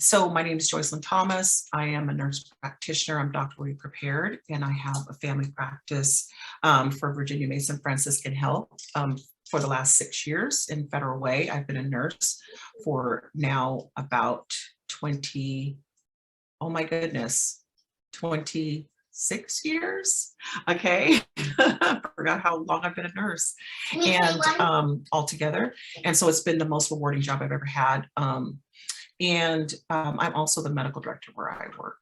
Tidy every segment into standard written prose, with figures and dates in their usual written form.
So my name is Joycelyn Thomas. I am a nurse practitioner. I'm doctorally prepared, and I have a family practice for Virginia Mason Franciscan Health for the last 6 years in Federal Way. I've been a nurse for now about 20, oh my goodness, 26 years. Okay. I forgot how long I've been a nurse and altogether. And so it's been the most rewarding job I've ever had. I'm also the medical director where I work.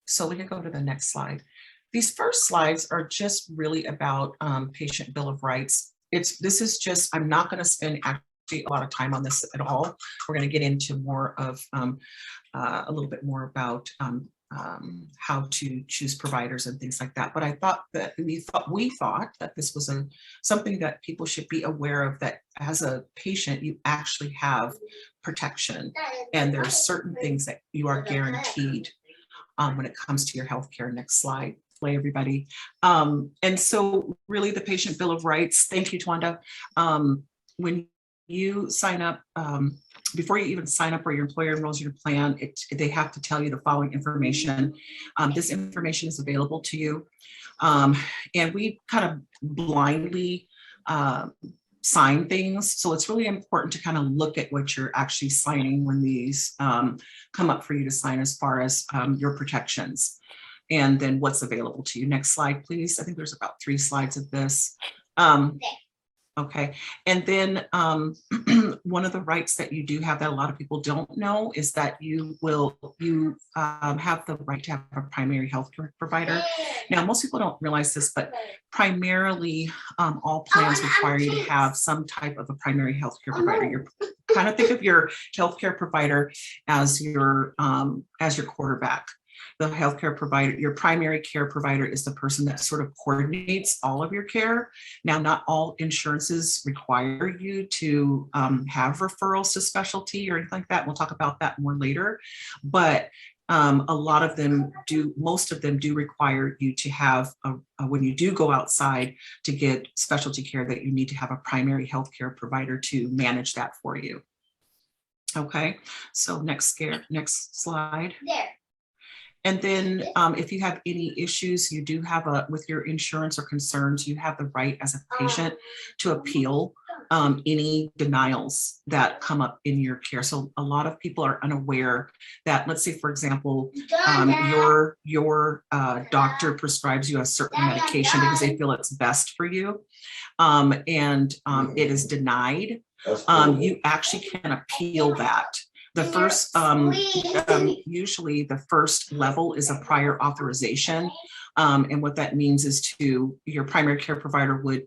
So we can go to the next slide. These first slides are just really about patient bill of rights. I'm not going to spend actually a lot of time on this at all. We're going to get into more of a little bit more about how to choose providers and things like that. But I thought that we thought that this was something that people should be aware of, that as a patient, you actually have protection, and there are certain things that you are guaranteed when it comes to your healthcare. Next slide, play everybody. And so really the patient bill of rights, thank you, Twanda. When you sign up, before you even sign up or your employer enrolls you in a plan, they have to tell you the following information. This information is available to you. And we kind of blindly sign things. So it's really important to kind of look at what you're actually signing when these come up for you to sign, as far as your protections and then what's available to you. Next slide, please. I think there's about 3 slides of this. Okay, and then one of the rights that you do have that a lot of people don't know is that you have the right to have a primary health care provider. Now, most people don't realize this, but primarily all plans require you to have some type of a primary health care provider. You're kind of think of your healthcare provider as your quarterback. The healthcare provider, your primary care provider, is the person that sort of coordinates all of your care. Now, not all insurances require you to have referrals to specialty or anything like that. We'll talk about that more later. But a lot of them do, most of them do require you to have, when you do go outside to get specialty care, that you need to have a primary healthcare provider to manage that for you. Okay, so next slide. There. And then if you have any issues, you do have with your insurance or concerns, you have the right as a patient to appeal any denials that come up in your care. So a lot of people are unaware that, let's say, for example, your doctor prescribes you a certain medication because they feel it's best for you, and it is denied. You actually can appeal that. The first, usually the first level is a prior authorization. And what that means is your primary care provider would,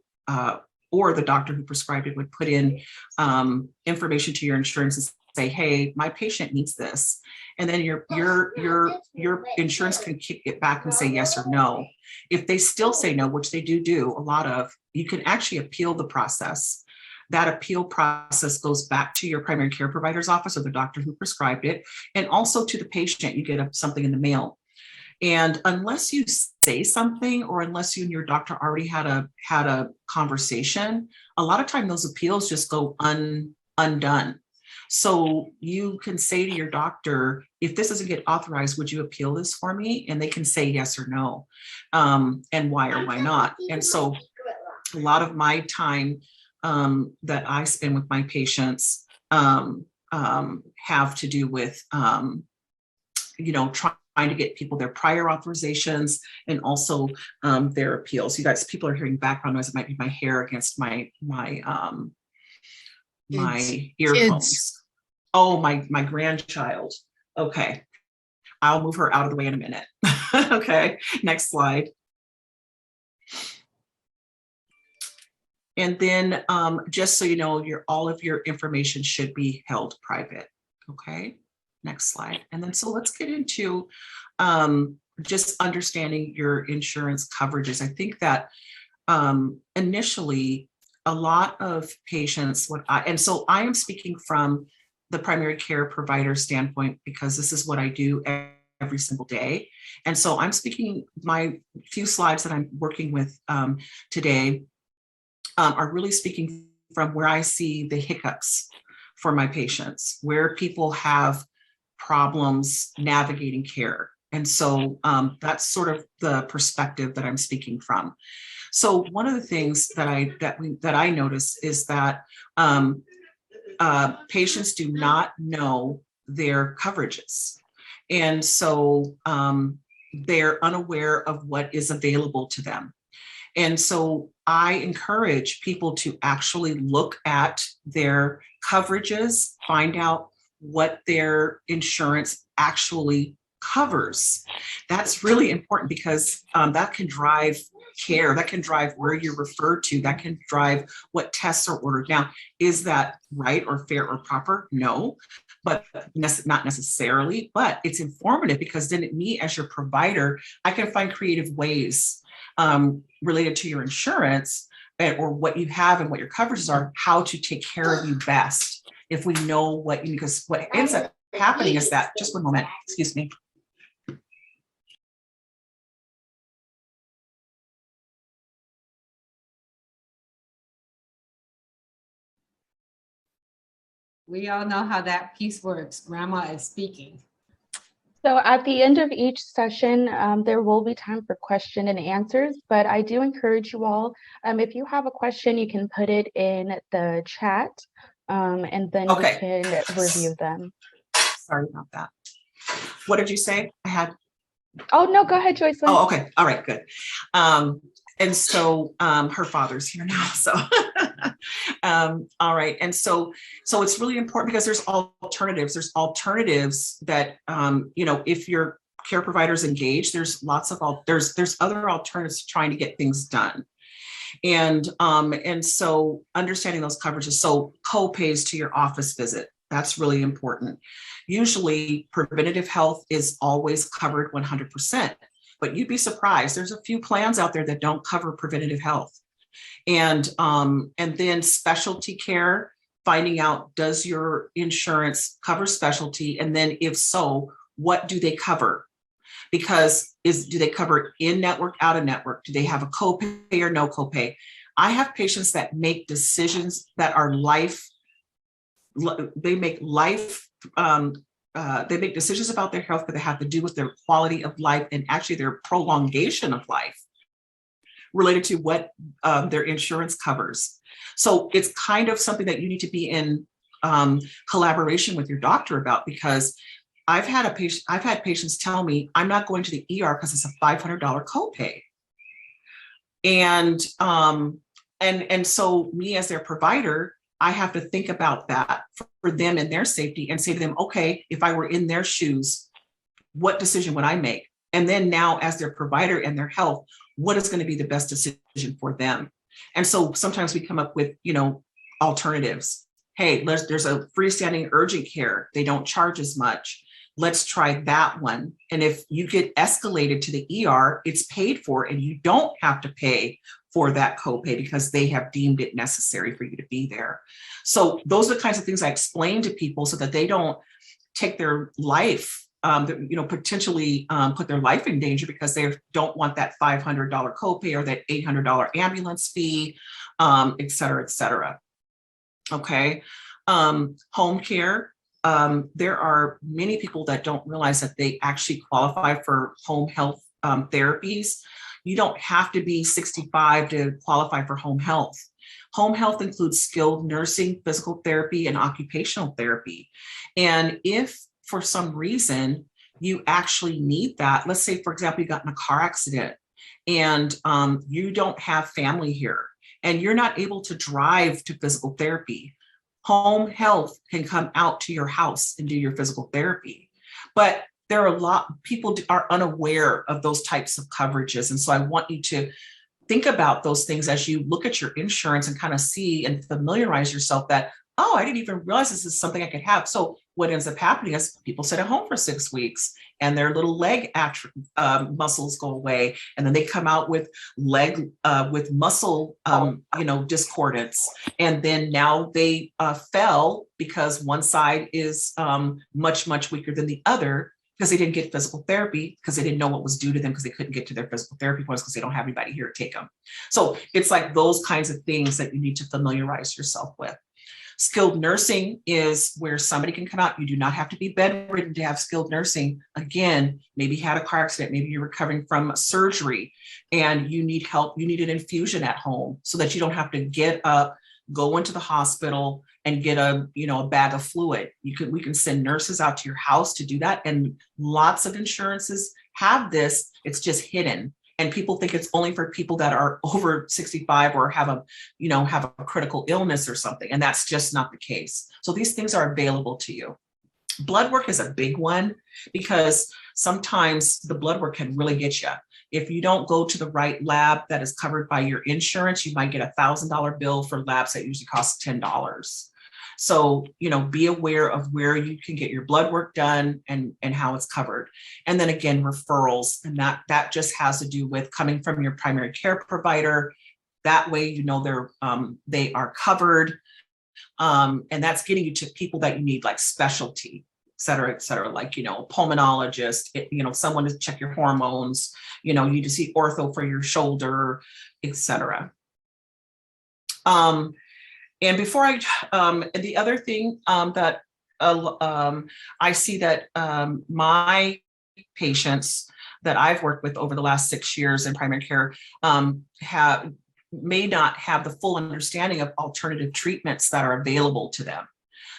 or the doctor who prescribed it would put in information to your insurance and say, hey, my patient needs this. And then your insurance can kick it back and say yes or no. If they still say no, which they do a lot of, you can actually appeal the process. That appeal process goes back to your primary care provider's office or the doctor who prescribed it, and also to the patient. You get something in the mail. And unless you say something, or unless you and your doctor already had a conversation, a lot of time those appeals just go undone. So you can say to your doctor, if this doesn't get authorized, would you appeal this for me? And they can say yes or no, and why or why not. And so a lot of my time that I spend with my patients have to do with, trying to get people their prior authorizations and also their appeals. You guys, people are hearing background noise. It might be my hair against my earphones. Oh, my grandchild. Okay, I'll move her out of the way in a minute. Okay, next slide. And then just so you know, all of your information should be held private. Okay, next slide. And then so let's get into just understanding your insurance coverages. I think that initially a lot of patients, and so I am speaking from the primary care provider standpoint because this is what I do every single day. And so I'm speaking, my few slides that I'm working with today are really speaking from where I see the hiccups for my patients, where people have problems navigating care. And so that's sort of the perspective that I'm speaking from. So one of the things that I notice is that patients do not know their coverages. And so they're unaware of what is available to them. And so I encourage people to actually look at their coverages, find out what their insurance actually covers. That's really important because that can drive care, that can drive where you're referred to, that can drive what tests are ordered. Now, is that right or fair or proper? No, but not necessarily, but it's informative because then me as your provider, I can find creative ways related to your insurance or what you have and what your coverages are, how to take care of you best. If we know what you, because what ends up happening is that, just one moment, excuse me. We all know how that piece works. Grandma is speaking. So at the end of each session, there will be time for question and answers, but I do encourage you all, if you have a question, you can put it in the chat and then we can review them. Sorry about that. What did you say? I had. Oh, no, go ahead, Joycelyn. Oh, okay. All right, good. And so her father's here now. So all right. And so it's really important because there's alternatives. There's alternatives that, you know, if your care provider's engaged, there's lots of, there's other alternatives to trying to get things done. And so understanding those coverages. So co-pays to your office visit, that's really important. Usually preventative health is always covered 100%. But you'd be surprised. There's a few plans out there that don't cover preventative health. And then specialty care, finding out, does your insurance cover specialty? And then if so, what do they cover? Because do they cover in-network, out-of-network? Do they have a copay or no copay? I have patients that make decisions that are they make decisions about their health that have to do with their quality of life and actually their prolongation of life related to what their insurance covers. So it's kind of something that you need to be in collaboration with your doctor about, because I've had patients tell me, I'm not going to the ER because it's a $500 copay. And so me as their provider, I have to think about that for them and their safety and say to them, okay, if I were in their shoes, what decision would I make? And then now as their provider and their health, what is going to be the best decision for them? And so sometimes we come up with, you know, alternatives. Hey, there's a freestanding urgent care. They don't charge as much. Let's try that one. And if you get escalated to the ER, it's paid for and you don't have to pay for that copay because they have deemed it necessary for you to be there. So those are the kinds of things I explain to people so that they don't take their life, you know, potentially put their life in danger because they don't want that $500 copay or that $800 ambulance fee, et cetera, et cetera. Okay. Home care. There are many people that don't realize that they actually qualify for home health therapies. You don't have to be 65 to qualify for home health. Home health includes skilled nursing, physical therapy, and occupational therapy. And if for some reason you actually need that, let's say, for example, you got in a car accident and you don't have family here and you're not able to drive to physical therapy, home health can come out to your house and do your physical therapy. But there are a lot, people are unaware of those types of coverages. And so I want you to think about those things as you look at your insurance and kind of see and familiarize yourself that, oh, I didn't even realize this is something I could have. So what ends up happening is people sit at home for 6 weeks and their little leg muscles go away. And then they come out with with muscle, you know, discordance. And then now they fell because one side is much, much weaker than the other, because they didn't get physical therapy, because they didn't know what was due to them, because they couldn't get to their physical therapy points because they don't have anybody here to take them. So it's like those kinds of things that you need to familiarize yourself with. Skilled nursing is where somebody can come out. You do not have to be bedridden to have skilled nursing. Again, maybe you had a car accident, maybe you're recovering from surgery and you need help. You need an infusion at home so that you don't have to get up, go into the hospital and get a bag of fluid. We can send nurses out to your house to do that. And lots of insurances have this. It's just hidden. And people think it's only for people that are over 65 or have a critical illness or something. And that's just not the case. So these things are available to you. Blood work is a big one because sometimes the blood work can really get you. If you don't go to the right lab that is covered by your insurance, you might get a $1,000 bill for labs that usually cost $10. So, be aware of where you can get your blood work done and how it's covered. And then again, referrals, and that just has to do with coming from your primary care provider. That way, they are covered. And that's getting you to people that you need, like specialty, et cetera, like, pulmonologist, someone to check your hormones, you need to see ortho for your shoulder, et cetera. And before the other thing that I see that my patients that I've worked with over the last 6 years in primary care may not have the full understanding of alternative treatments that are available to them.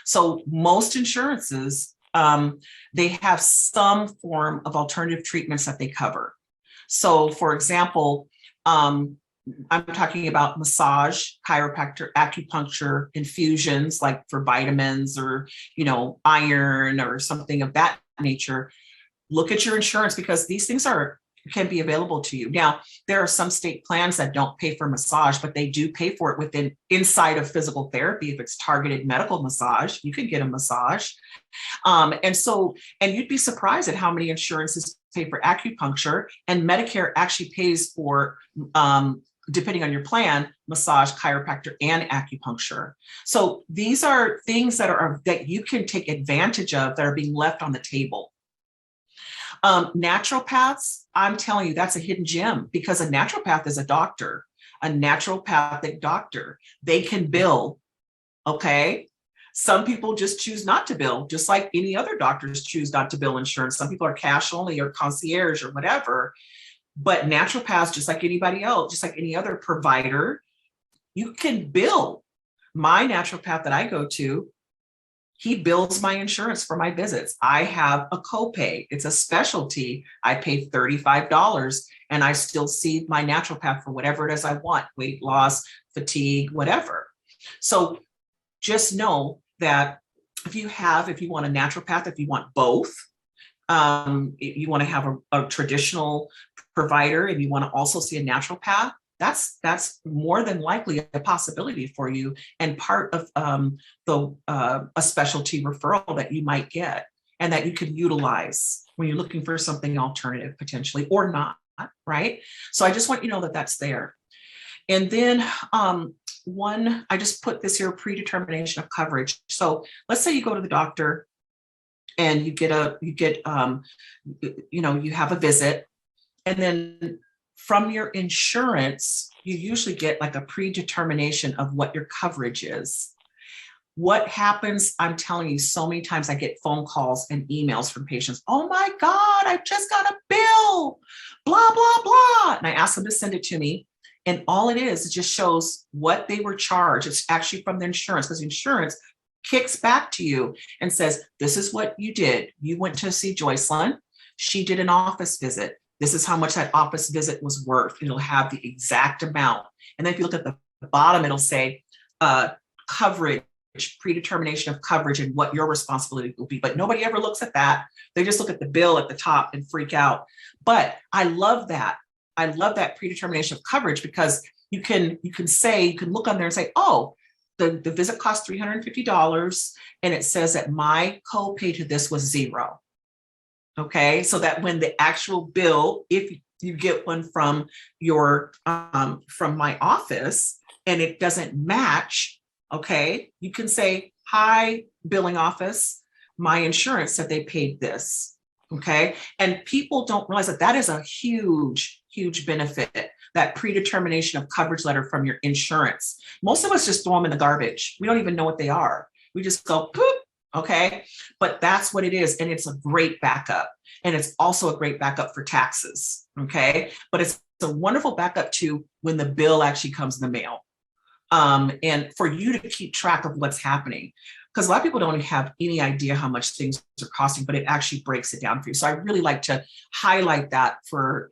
So most insurances, they have some form of alternative treatments that they cover. So for example, I'm talking about massage, chiropractor, acupuncture, infusions, like for vitamins or, iron or something of that nature. Look at your insurance because these things can be available to you. Now, there are some state plans that don't pay for massage, but they do pay for it inside of physical therapy. If it's targeted medical massage, you can get a massage. And you'd be surprised at how many insurances pay for acupuncture, and Medicare actually pays for, depending on your plan, massage, chiropractor, and acupuncture. So these are things that you can take advantage of that are being left on the table. Naturopaths, I'm telling you, that's a hidden gem because a naturopath is a doctor, a naturopathic doctor. They can bill, okay? Some people just choose not to bill, just like any other doctors choose not to bill insurance. Some people are cash only or concierge or whatever. But naturopaths, just like anybody else, just like any other provider, you can bill. My naturopath that I go to, he bills my insurance for my visits. I have a copay. It's a specialty. I pay $35 and I still see my naturopath for whatever it is I want, weight loss, fatigue, whatever. So just know that if you want a naturopath, if you want both, if you want to have a traditional provider and you want to also see a naturopath, that's more than likely a possibility for you and part of a specialty referral that you might get and that you could utilize when you're looking for something alternative potentially or not, right? So I just want you to know that that's there. And then I just put this here, predetermination of coverage. So let's say you go to the doctor and you have a visit, and then from your insurance, you usually get like a predetermination of what your coverage is. What happens, I'm telling you, so many times I get phone calls and emails from patients. Oh my God, I just got a bill, blah, blah, blah. And I ask them to send it to me. And all it just shows what they were charged. It's actually from the insurance, because insurance kicks back to you and says, this is what you did. You went to see Joycelyn. She did an office visit. This is how much that office visit was worth. It'll have the exact amount. And then if you look at the bottom, it'll say coverage, predetermination of coverage and what your responsibility will be. But nobody ever looks at that. They just look at the bill at the top and freak out. But I love that. I love that predetermination of coverage because you can look on there and say, oh, the visit cost $350 and it says that my copay to this was $0. Okay, so that when the actual bill, if you get one from from my office and it doesn't match, okay, you can say, hi, billing office, my insurance said they paid this. Okay. And people don't realize that that is a huge, huge benefit, that predetermination of coverage letter from your insurance. Most of us just throw them in the garbage. We don't even know what they are. We just go, poop. Okay. But that's what it is. And it's a great backup. And it's also a great backup for taxes. Okay. But it's a wonderful backup to when the bill actually comes in the mail. And for you to keep track of what's happening. Because a lot of people don't have any idea how much things are costing, but it actually breaks it down for you. So I really like to highlight that for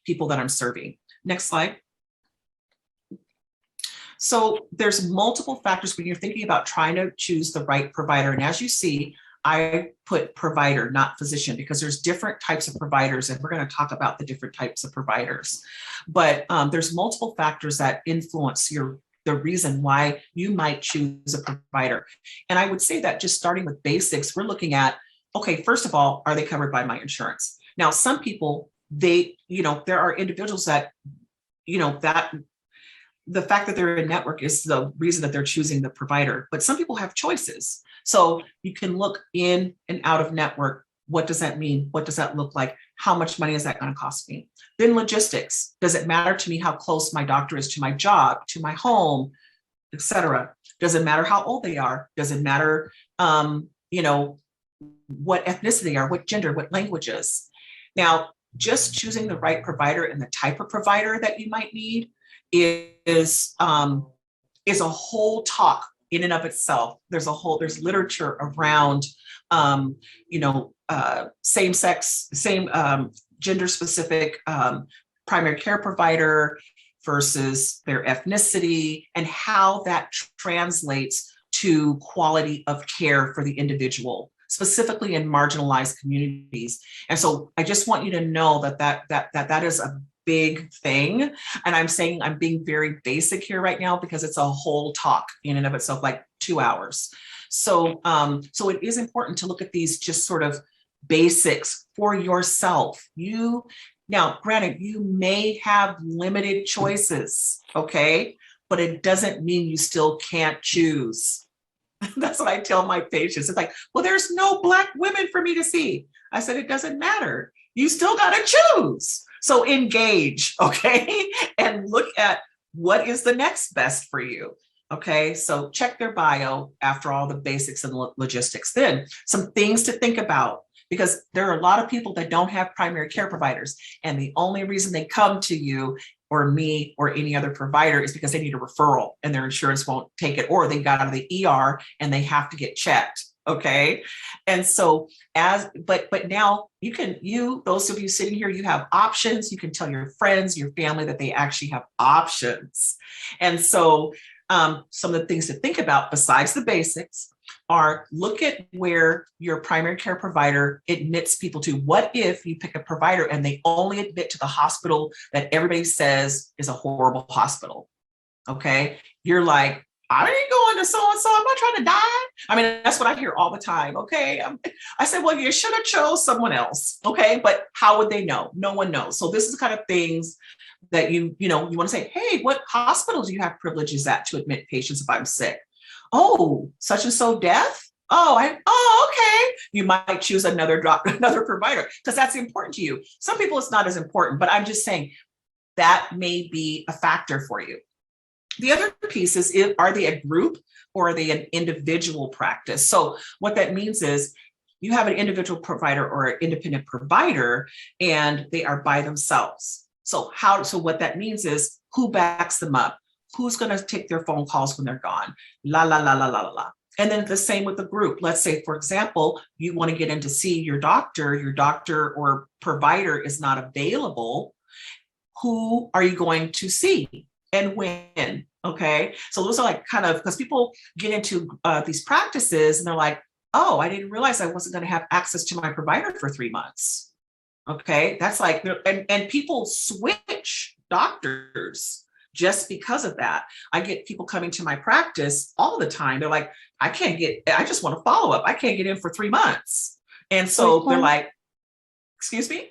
people that I'm serving. Next slide. So there's multiple factors when you're thinking about trying to choose the right provider. And as you see, I put provider, not physician, because there's different types of providers, and we're going to talk about the different types of providers. But there's multiple factors that influence the reason why you might choose a provider. And I would say that just starting with basics, we're looking at, okay, first of all, are they covered by my insurance? Now, some people, there are individuals that, that the fact that they're in network is the reason that they're choosing the provider, but some people have choices. So you can look in and out of network. What does that mean? What does that look like? How much money is that going to cost me? Then logistics. Does it matter to me how close my doctor is to my job, to my home, et cetera? Does it matter how old they are? Does it matter, what ethnicity they are, what gender, what languages? Now, just choosing the right provider and the type of provider that you might need is a whole talk in and of itself. There's literature around, same gender specific primary care provider versus their ethnicity and how that translates to quality of care for the individual, specifically in marginalized communities. And so I just want you to know that is a big thing. And I'm being very basic here right now because it's a whole talk in and of itself, like 2 hours. So it is important to look at these just sort of basics for yourself. Now, granted, you may have limited choices, okay? But it doesn't mean you still can't choose. That's what I tell my patients. It's like, well, there's no Black women for me to see. I said, it doesn't matter. You still got to choose. So engage, okay? And look at what is the next best for you, okay? So check their bio after all the basics and logistics. Then some things to think about, because there are a lot of people that don't have primary care providers. And the only reason they come to you or me or any other provider is because they need a referral and their insurance won't take it, or they got out of the ER and they have to get checked. Okay. And so but now those of you sitting here, you have options. You can tell your friends, your family that they actually have options. And so some of the things to think about besides the basics are look at where your primary care provider admits people to. What if you pick a provider and they only admit to the hospital that everybody says is a horrible hospital? Okay. You're like, I ain't going to so-and-so. I'm not trying to die. I mean, that's what I hear all the time. Okay. I said, well, you should have chose someone else. Okay. But how would they know? No one knows. So this is the kind of things that you want to say, hey, what hospital do you have privileges at to admit patients if I'm sick? Oh, such and so death. Oh, okay. You might choose another provider because that's important to you. Some people it's not as important, but I'm just saying that may be a factor for you. The other piece is, are they a group or are they an individual practice? So what that means is you have an individual provider or an independent provider and they are by themselves. So what that means is who backs them up? Who's going to take their phone calls when they're gone? La, la, la, la, la, la, la. And then the same with the group. Let's say, for example, you want to get in to see your doctor or provider is not available. Who are you going to see and when? Okay. So those are like kind of, because people get into these practices and they're like, oh, I didn't realize I wasn't going to have access to my provider for 3 months. Okay. That's like, and people switch doctors just because of that. I get people coming to my practice all the time. They're like, I just want to follow up. I can't get in for 3 months. And so they're like, excuse me?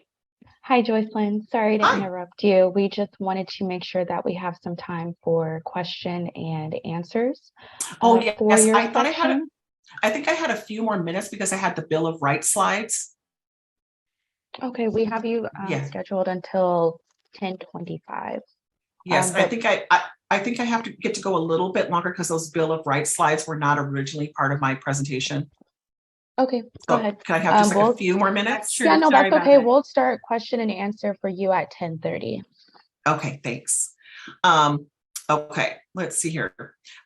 Hi, Joycelyn. Sorry to Hi. interrupt you. We just wanted to make sure that we have some time for question and answers. Oh, yes. For your I thought section. I think I had a few more minutes because I had the Bill of Rights slides. Okay, we have you Yes. scheduled until 10:25. Yes, I But think I think I have to get to go a little bit longer because those Bill of Rights slides were not originally part of my presentation. okay, go So ahead. can I have just like a We'll, few more That's minutes? true. yeah, no, Sorry that's about okay. that. We'll start question and answer for you at 10:30. Okay, thanks. Okay, let's see here.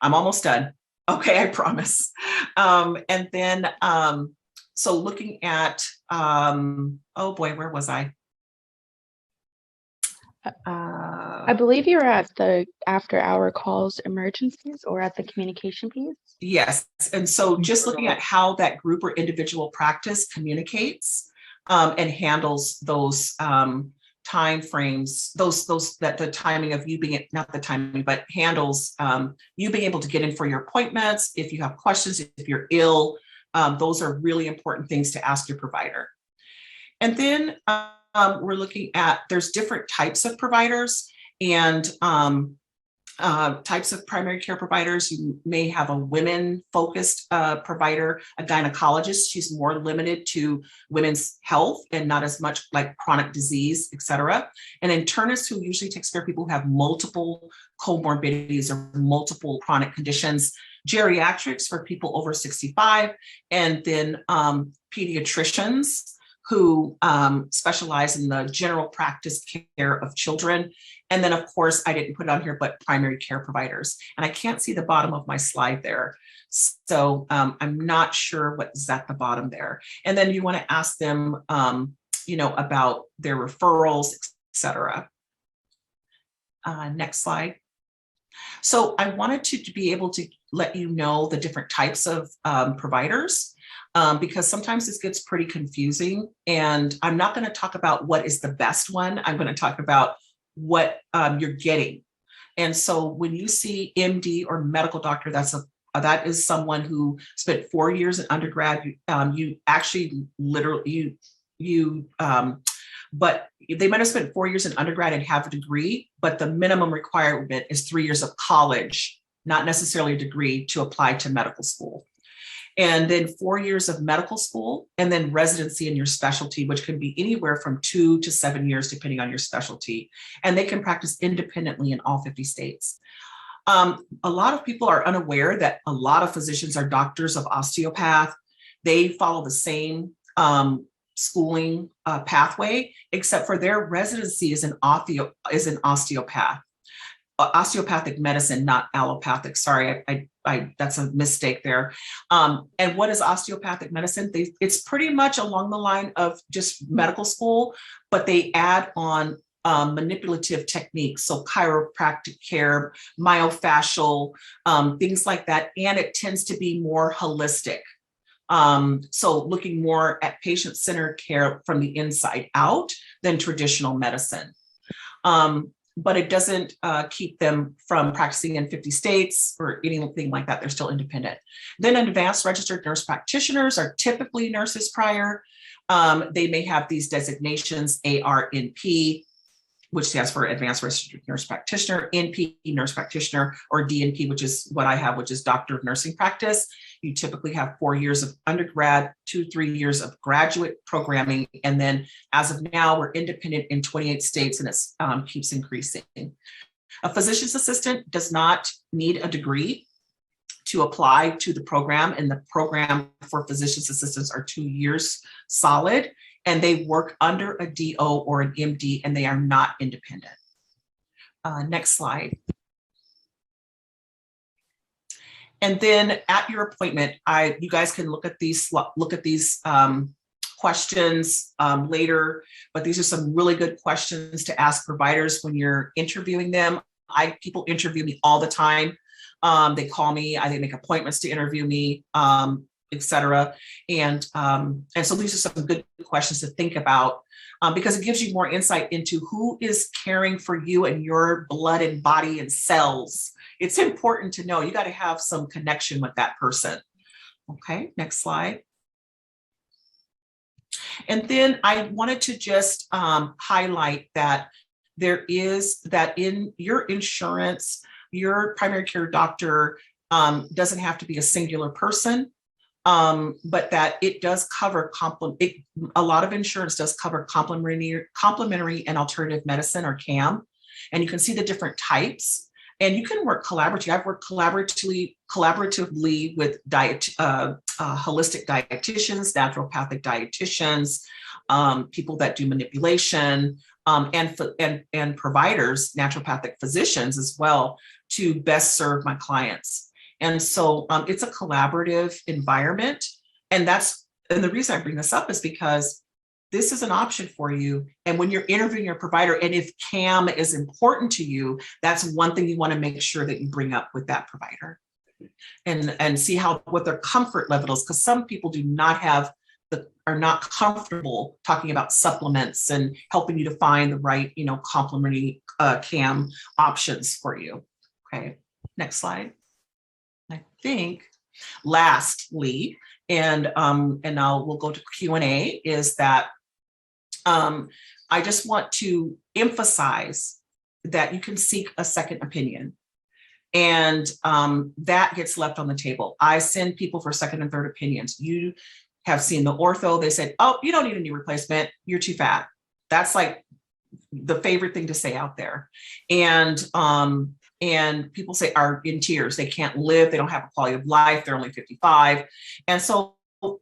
I'm almost done. Okay, I promise. And then, so looking at, oh boy, where was I? I believe you're at the after-hour calls emergencies or at the communication piece. Yes, and so just looking at how that group or individual practice communicates and handles those time frames, those that the timing of you being, not the timing, but handles you being able to get in for your appointments, if you have questions, if you're ill, those are really important things to ask your provider. And then we're looking at, there's different types of providers and types of primary care providers. You may have a women-focused provider, a gynecologist. She's more limited to women's health and not as much like chronic disease, et cetera. An internist who usually takes care of people who have multiple comorbidities or multiple chronic conditions. Geriatrics for people over 65, and then pediatricians who specialize in the general practice care of children. And then, of course, I didn't put it on here, but primary care providers. And I can't see the bottom of my slide there. So I'm not sure what is at the bottom there. And then you want to ask them, about their referrals, et cetera. Next slide. So I wanted to be able to let you know the different types of providers. Because sometimes this gets pretty confusing, and I'm not going to talk about what is the best one. I'm going to talk about what you're getting. And so when you see MD or medical doctor, that is someone who spent 4 years in undergrad. You actually literally but they might have spent 4 years in undergrad and have a degree, but the minimum requirement is 3 years of college, not necessarily a degree, to apply to medical school. And then 4 years of medical school, and then residency in your specialty, which can be anywhere from 2 to 7 years, depending on your specialty. And they can practice independently in all 50 states. A lot of people are unaware that a lot of physicians are doctors of osteopath. They follow the same schooling pathway, except for their residency is an osteopath. Osteopathic medicine, not allopathic. Sorry, I that's a mistake there. And what is osteopathic medicine? It's pretty much along the line of just medical school, but they add on manipulative techniques, so chiropractic care, myofascial, things like that, and it tends to be more holistic. So looking more at patient-centered care from the inside out than traditional medicine. But it doesn't keep them from practicing in 50 states or anything like that. They're still independent. Then advanced registered nurse practitioners are typically nurses prior. They may have these designations, ARNP, which stands for Advanced Registered Nurse Practitioner, NP, Nurse Practitioner, or DNP, which is what I have, which is Doctor of Nursing Practice. You typically have 4 years of undergrad, 2-3 years of graduate programming, and then as of now, we're independent in 28 states, and it keeps increasing. A physician's assistant does not need a degree to apply to the program, and the program for physician's assistants are 2 years solid, and they work under a DO or an MD, and they are not independent. Next slide. And then at your appointment, you guys can look at these questions later, but these are some really good questions to ask providers when you're interviewing them. People interview me all the time. They call me, they make appointments to interview me, et cetera. And so these are some good questions to think about because it gives you more insight into who is caring for you and your blood and body and cells. It's important to know. You got to have some connection with that person. Okay, next slide. And then I wanted to just highlight that there is that in your insurance, your primary care doctor doesn't have to be a singular person. but that it does cover a lot of insurance does cover complementary and alternative medicine, or CAM, and you can see the different types. And you can work collaboratively. I've worked collaboratively with holistic dietitians, naturopathic dietitians, people that do manipulation, and providers, naturopathic physicians as well, to best serve my clients. And so it's a collaborative environment. And the reason I bring this up is because this is an option for you. And when you're interviewing your provider, and if CAM is important to you, that's one thing you want to make sure that you bring up with that provider, and see what their comfort level is. Because some people are not comfortable talking about supplements and helping you to find the right, complementary CAM options for you. Okay, next slide. I think lastly, and we'll go to Q&A, is that I just want to emphasize that you can seek a second opinion, and that gets left on the table. I send people for second and third opinions. You have seen the ortho, they said, oh, you don't need a knee replacement, you're too fat. That's like the favorite thing to say out there. And people are in tears, they can't live, they don't have a quality of life, they're only 55. And so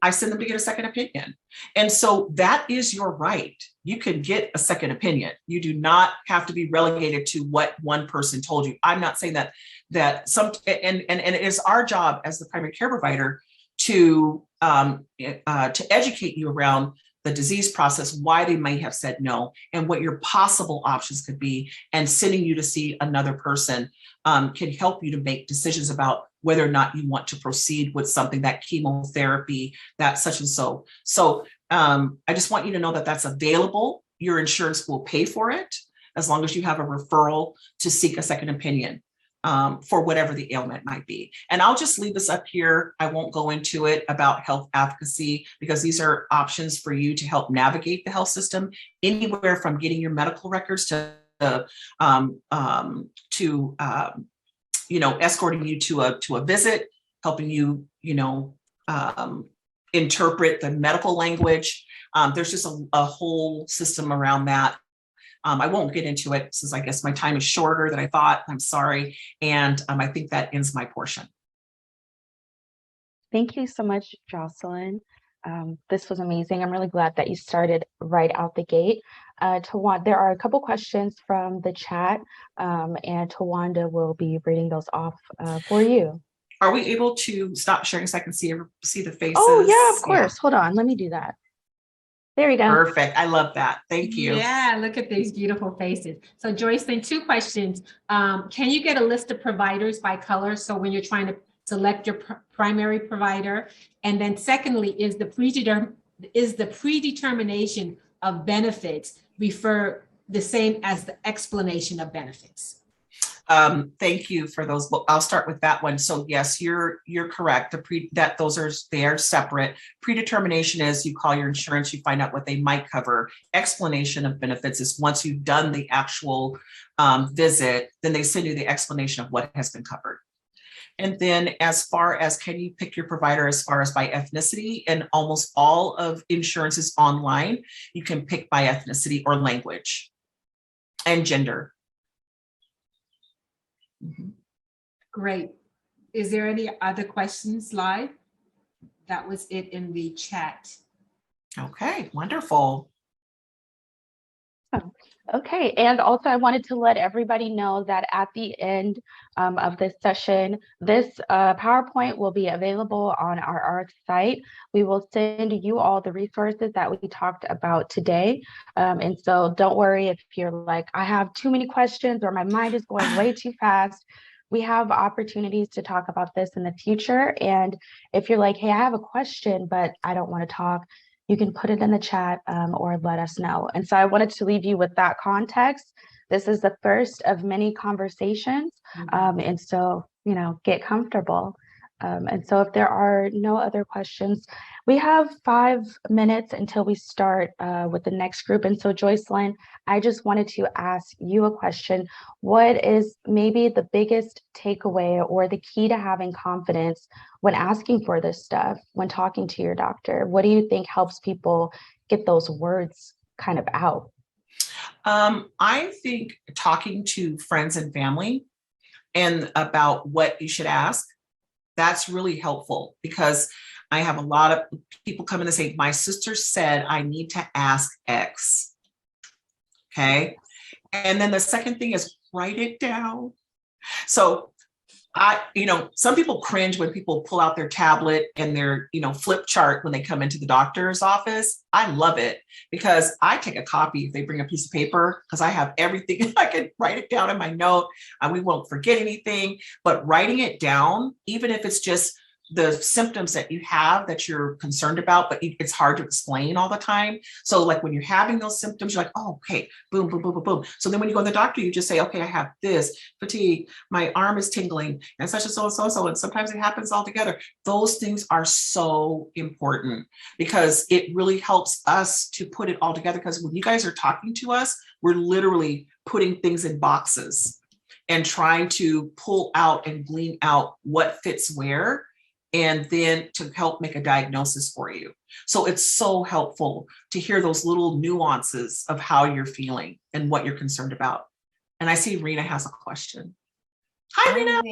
I send them to get a second opinion. And so that is your right. You can get a second opinion. You do not have to be relegated to what one person told you. I'm not saying and it is our job as the primary care provider to educate you around the disease process, why they might have said no, and what your possible options could be. And sending you to see another person can help you to make decisions about whether or not you want to proceed with something, that chemotherapy, that such and so. So I just want you to know that that's available. Your insurance will pay for it as long as you have a referral to seek a second opinion for whatever the ailment might be. And I'll just leave this up here. I won't go into it about health advocacy, because these are options for you to help navigate the health system, anywhere from getting your medical records to escorting you to a visit, helping you, interpret the medical language. There's just a whole system around that. I won't get into it since I guess my time is shorter than I thought. I'm sorry. And I think that ends my portion. Thank you so much, Joycelyn. This was amazing. I'm really glad that you started right out the gate. There are a couple questions from the chat, and Tawanda will be reading those off for you. Are we able to stop sharing so I can see the faces? Oh, yeah, of course. Yeah. Hold on. Let me do that. There we go. Perfect. I love that. Thank you. Yeah, look at these beautiful faces. So Joycelyn, 2 questions. Can you get a list of providers by color? So when you're trying to select your primary provider, and then secondly, is the predetermination of benefits the same as the explanation of benefits? Thank you for those. I'll start with that one. So yes, you're correct. They are separate. Predetermination is you call your insurance, you find out what they might cover. Explanation of benefits is once you've done the actual visit, then they send you the explanation of what has been covered. And then as far as can you pick your provider as far as by ethnicity, and almost all of insurance is online, you can pick by ethnicity or language and gender. Mm-hmm. Great. Is there any other questions live? That was it in the chat. Okay, wonderful. Oh, okay, and also I wanted to let everybody know that at the end of this session, this PowerPoint will be available on our Arth site. We will send you all the resources that we talked about today. And so don't worry if you're like, I have too many questions or my mind is going way too fast. We have opportunities to talk about this in the future. And if you're like, hey, I have a question, but I don't want to talk, you can put it in the chat or let us know. And so I wanted to leave you with that context. This is the first of many conversations. And so, get comfortable. And so if there are no other questions, we have 5 minutes until we start with the next group. And so Joycelyn, I just wanted to ask you a question. What is maybe the biggest takeaway or the key to having confidence when asking for this stuff, when talking to your doctor? What do you think helps people get those words kind of out? I think talking to friends and family and about what you should ask, that's really helpful, because I have a lot of people come in and say, my sister said I need to ask X. Okay. And then the second thing is write it down. So some people cringe when people pull out their tablet and their, flip chart when they come into the doctor's office. I love it, because I take a copy if they bring a piece of paper, because I have everything. I can write it down in my note and we won't forget anything. But writing it down, even if it's just the symptoms that you have that you're concerned about, but it's hard to explain all the time. So like when you're having those symptoms, you're like, oh, okay, boom, boom, boom, boom, boom. So then when you go to the doctor, you just say, okay, I have this, fatigue, my arm is tingling, and such and so and so and so. And sometimes it happens all together. Those things are so important, because it really helps us to put it all together. Because when you guys are talking to us, we're literally putting things in boxes and trying to pull out and glean out what fits where, and then to help make a diagnosis for you. So it's so helpful to hear those little nuances of how you're feeling and what you're concerned about. And I see Rena has a question. Hi, Rena.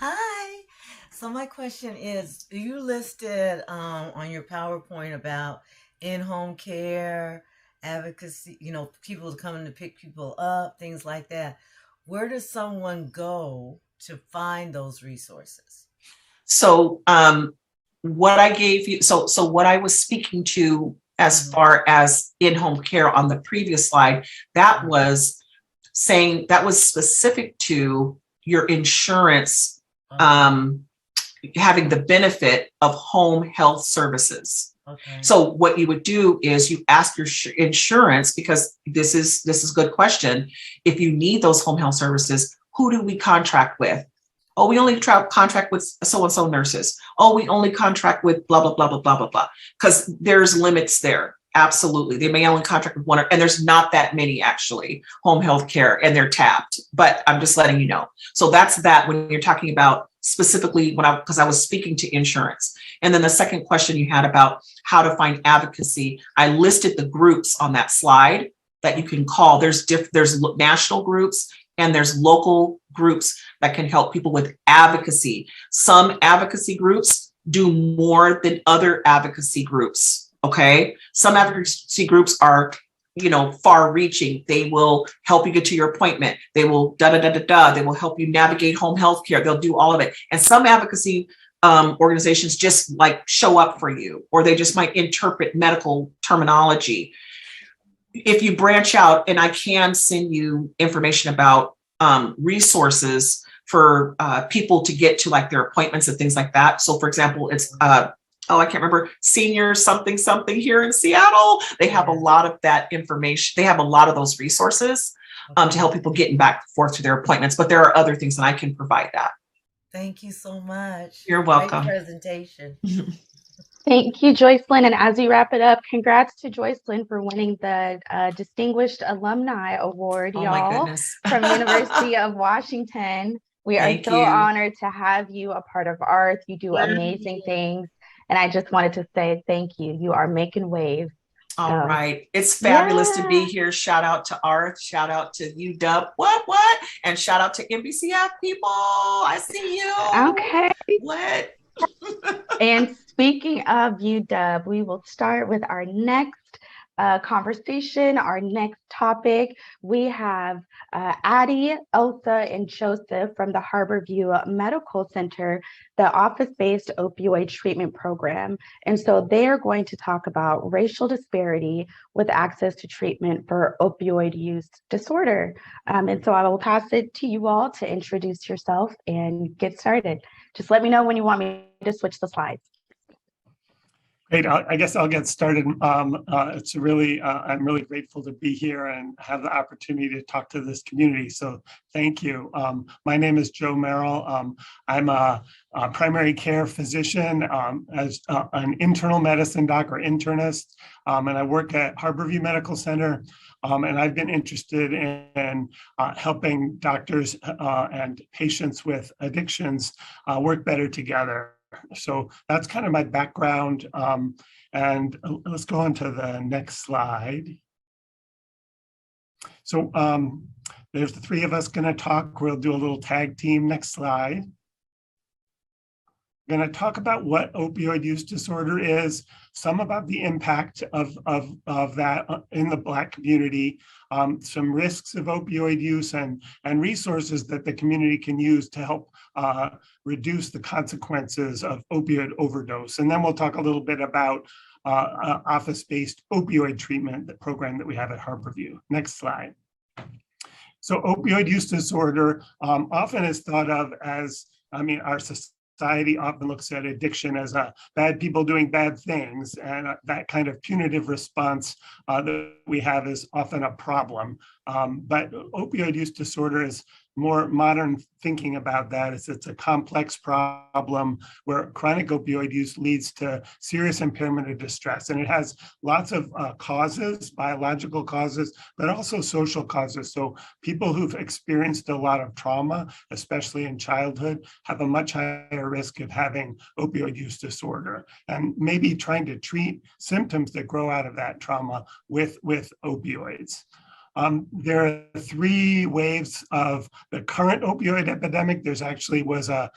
Hi. So my question is, you listed on your PowerPoint about in-home care, advocacy, people coming to pick people up, things like that. Where does someone go to find those resources? So what I gave you, so what I was speaking to as far as in-home care on the previous slide, that was saying that was specific to your insurance having the benefit of home health services. Okay. So what you would do is you ask your insurance, because this is a good question. If you need those home health services, who do we contract with? Oh, we only contract with so-and-so nurses. Oh, we only contract with blah, blah, blah, blah, blah, blah, blah. Because there's limits there. Absolutely. They may only contract with one, and there's not that many actually home health care, and they're tapped, but I'm just letting you know. So that's that when you're talking about specifically because I was speaking to insurance. And then the second question you had about how to find advocacy, I listed the groups on that slide that you can call. There's national groups and there's local groups that can help people with advocacy. Some advocacy groups do more than other advocacy groups. Okay. Some advocacy groups are, far reaching. They will help you get to your appointment. They will They will help you navigate home health care. They'll do all of it. And some advocacy organizations just like show up for you, or they just might interpret medical terminology. If you branch out, and I can send you information about resources for people to get to like their appointments and things like that. So for example, it's I can't remember, senior something here in Seattle. They have a lot of that information. They have a lot of those resources to help people getting back and forth to their appointments. But there are other things that I can provide that. Thank you so much. You're welcome. Great presentation. Thank you, Joycelyn. And as we wrap it up, congrats to Joycelyn for winning the Distinguished Alumni Award, y'all, from University of Washington. We are so honored to have you a part of ARTH. You do amazing things. And I just wanted to say thank you. You are making waves. All right. It's fabulous to be here. Shout out to ARTH. Shout out to UW. What? And shout out to NBCF people. I see you. Okay. What? And speaking of UW, we will start with our next conversation, our next topic. We have Addy, Elsa, and Joseph from the Harborview Medical Center, the office-based opioid treatment program. And so they are going to talk about racial disparity with access to treatment for opioid use disorder. And so I will pass it to you all to introduce yourself and get started. Just let me know when you want me to switch the slides. Great. I guess I'll get started. It's really, I'm really grateful to be here and have the opportunity to talk to this community. So thank you. My name is Joe Merrill. I'm a primary care physician, as an internal medicine doc or internist, and I work at Harborview Medical Center. And I've been interested in helping doctors and patients with addictions work better together. So that's kind of my background. And let's go on to the next slide. So there's the three of us going to talk. We'll do a little tag team. Next slide. Going to talk about what opioid use disorder is, some about the impact of that in the Black community, some risks of opioid use and resources that the community can use to help reduce the consequences of opioid overdose. And then we'll talk a little bit about office-based opioid treatment, the program that we have at Harborview. Next slide. So opioid use disorder often is thought of as, our society often looks at addiction as bad people doing bad things, and that kind of punitive response that we have is often a problem. But opioid use disorder is more modern thinking about that. It's a complex problem where chronic opioid use leads to serious impairment of distress. And it has lots of causes, biological causes, but also social causes. So people who've experienced a lot of trauma, especially in childhood, have a much higher risk of having opioid use disorder and maybe trying to treat symptoms that grow out of that trauma with opioids. There are three waves of the current opioid epidemic. There's actually was a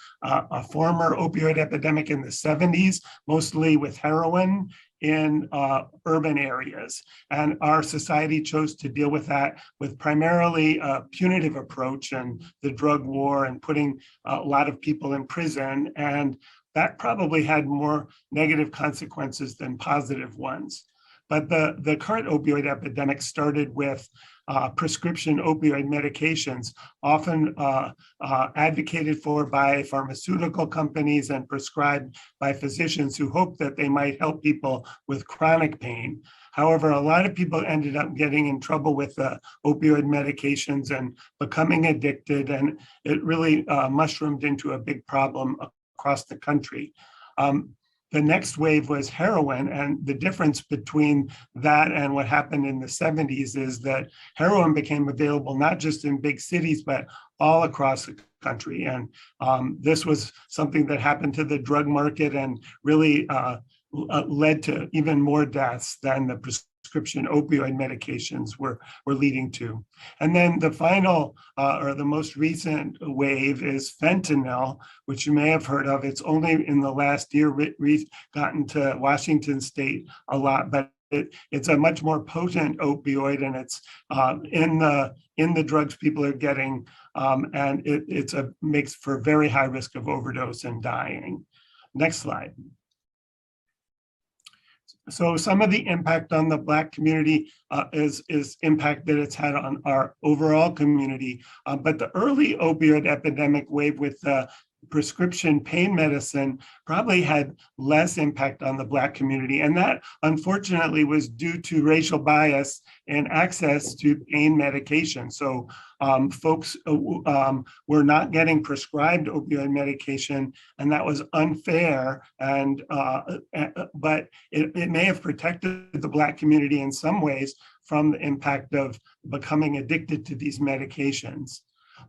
former opioid epidemic in the 70s, mostly with heroin in urban areas. And our society chose to deal with that with primarily a punitive approach and the drug war and putting a lot of people in prison. And that probably had more negative consequences than positive ones. But the current opioid epidemic started with prescription opioid medications, often advocated for by pharmaceutical companies and prescribed by physicians who hope that they might help people with chronic pain. However, a lot of people ended up getting in trouble with the opioid medications and becoming addicted, and it really mushroomed into a big problem across the country. The next wave was heroin, and the difference between that and what happened in the 70s is that heroin became available not just in big cities, but all across the country. And this was something that happened to the drug market and really led to even more deaths than the prescription opioid medications were leading to. And then the final or the most recent wave is fentanyl, which you may have heard of. It's only in the last year gotten to Washington state a lot, but it's a much more potent opioid, and it's in the drugs people are getting, and it makes for very high risk of overdose and dying. Next slide. So some of the impact on the Black community is impact that it's had on our overall community. But the early opioid epidemic wave with prescription pain medicine probably had less impact on the Black community. And that unfortunately was due to racial bias and access to pain medication. So folks were not getting prescribed opioid medication, and that was unfair. And but it may have protected the Black community in some ways from the impact of becoming addicted to these medications.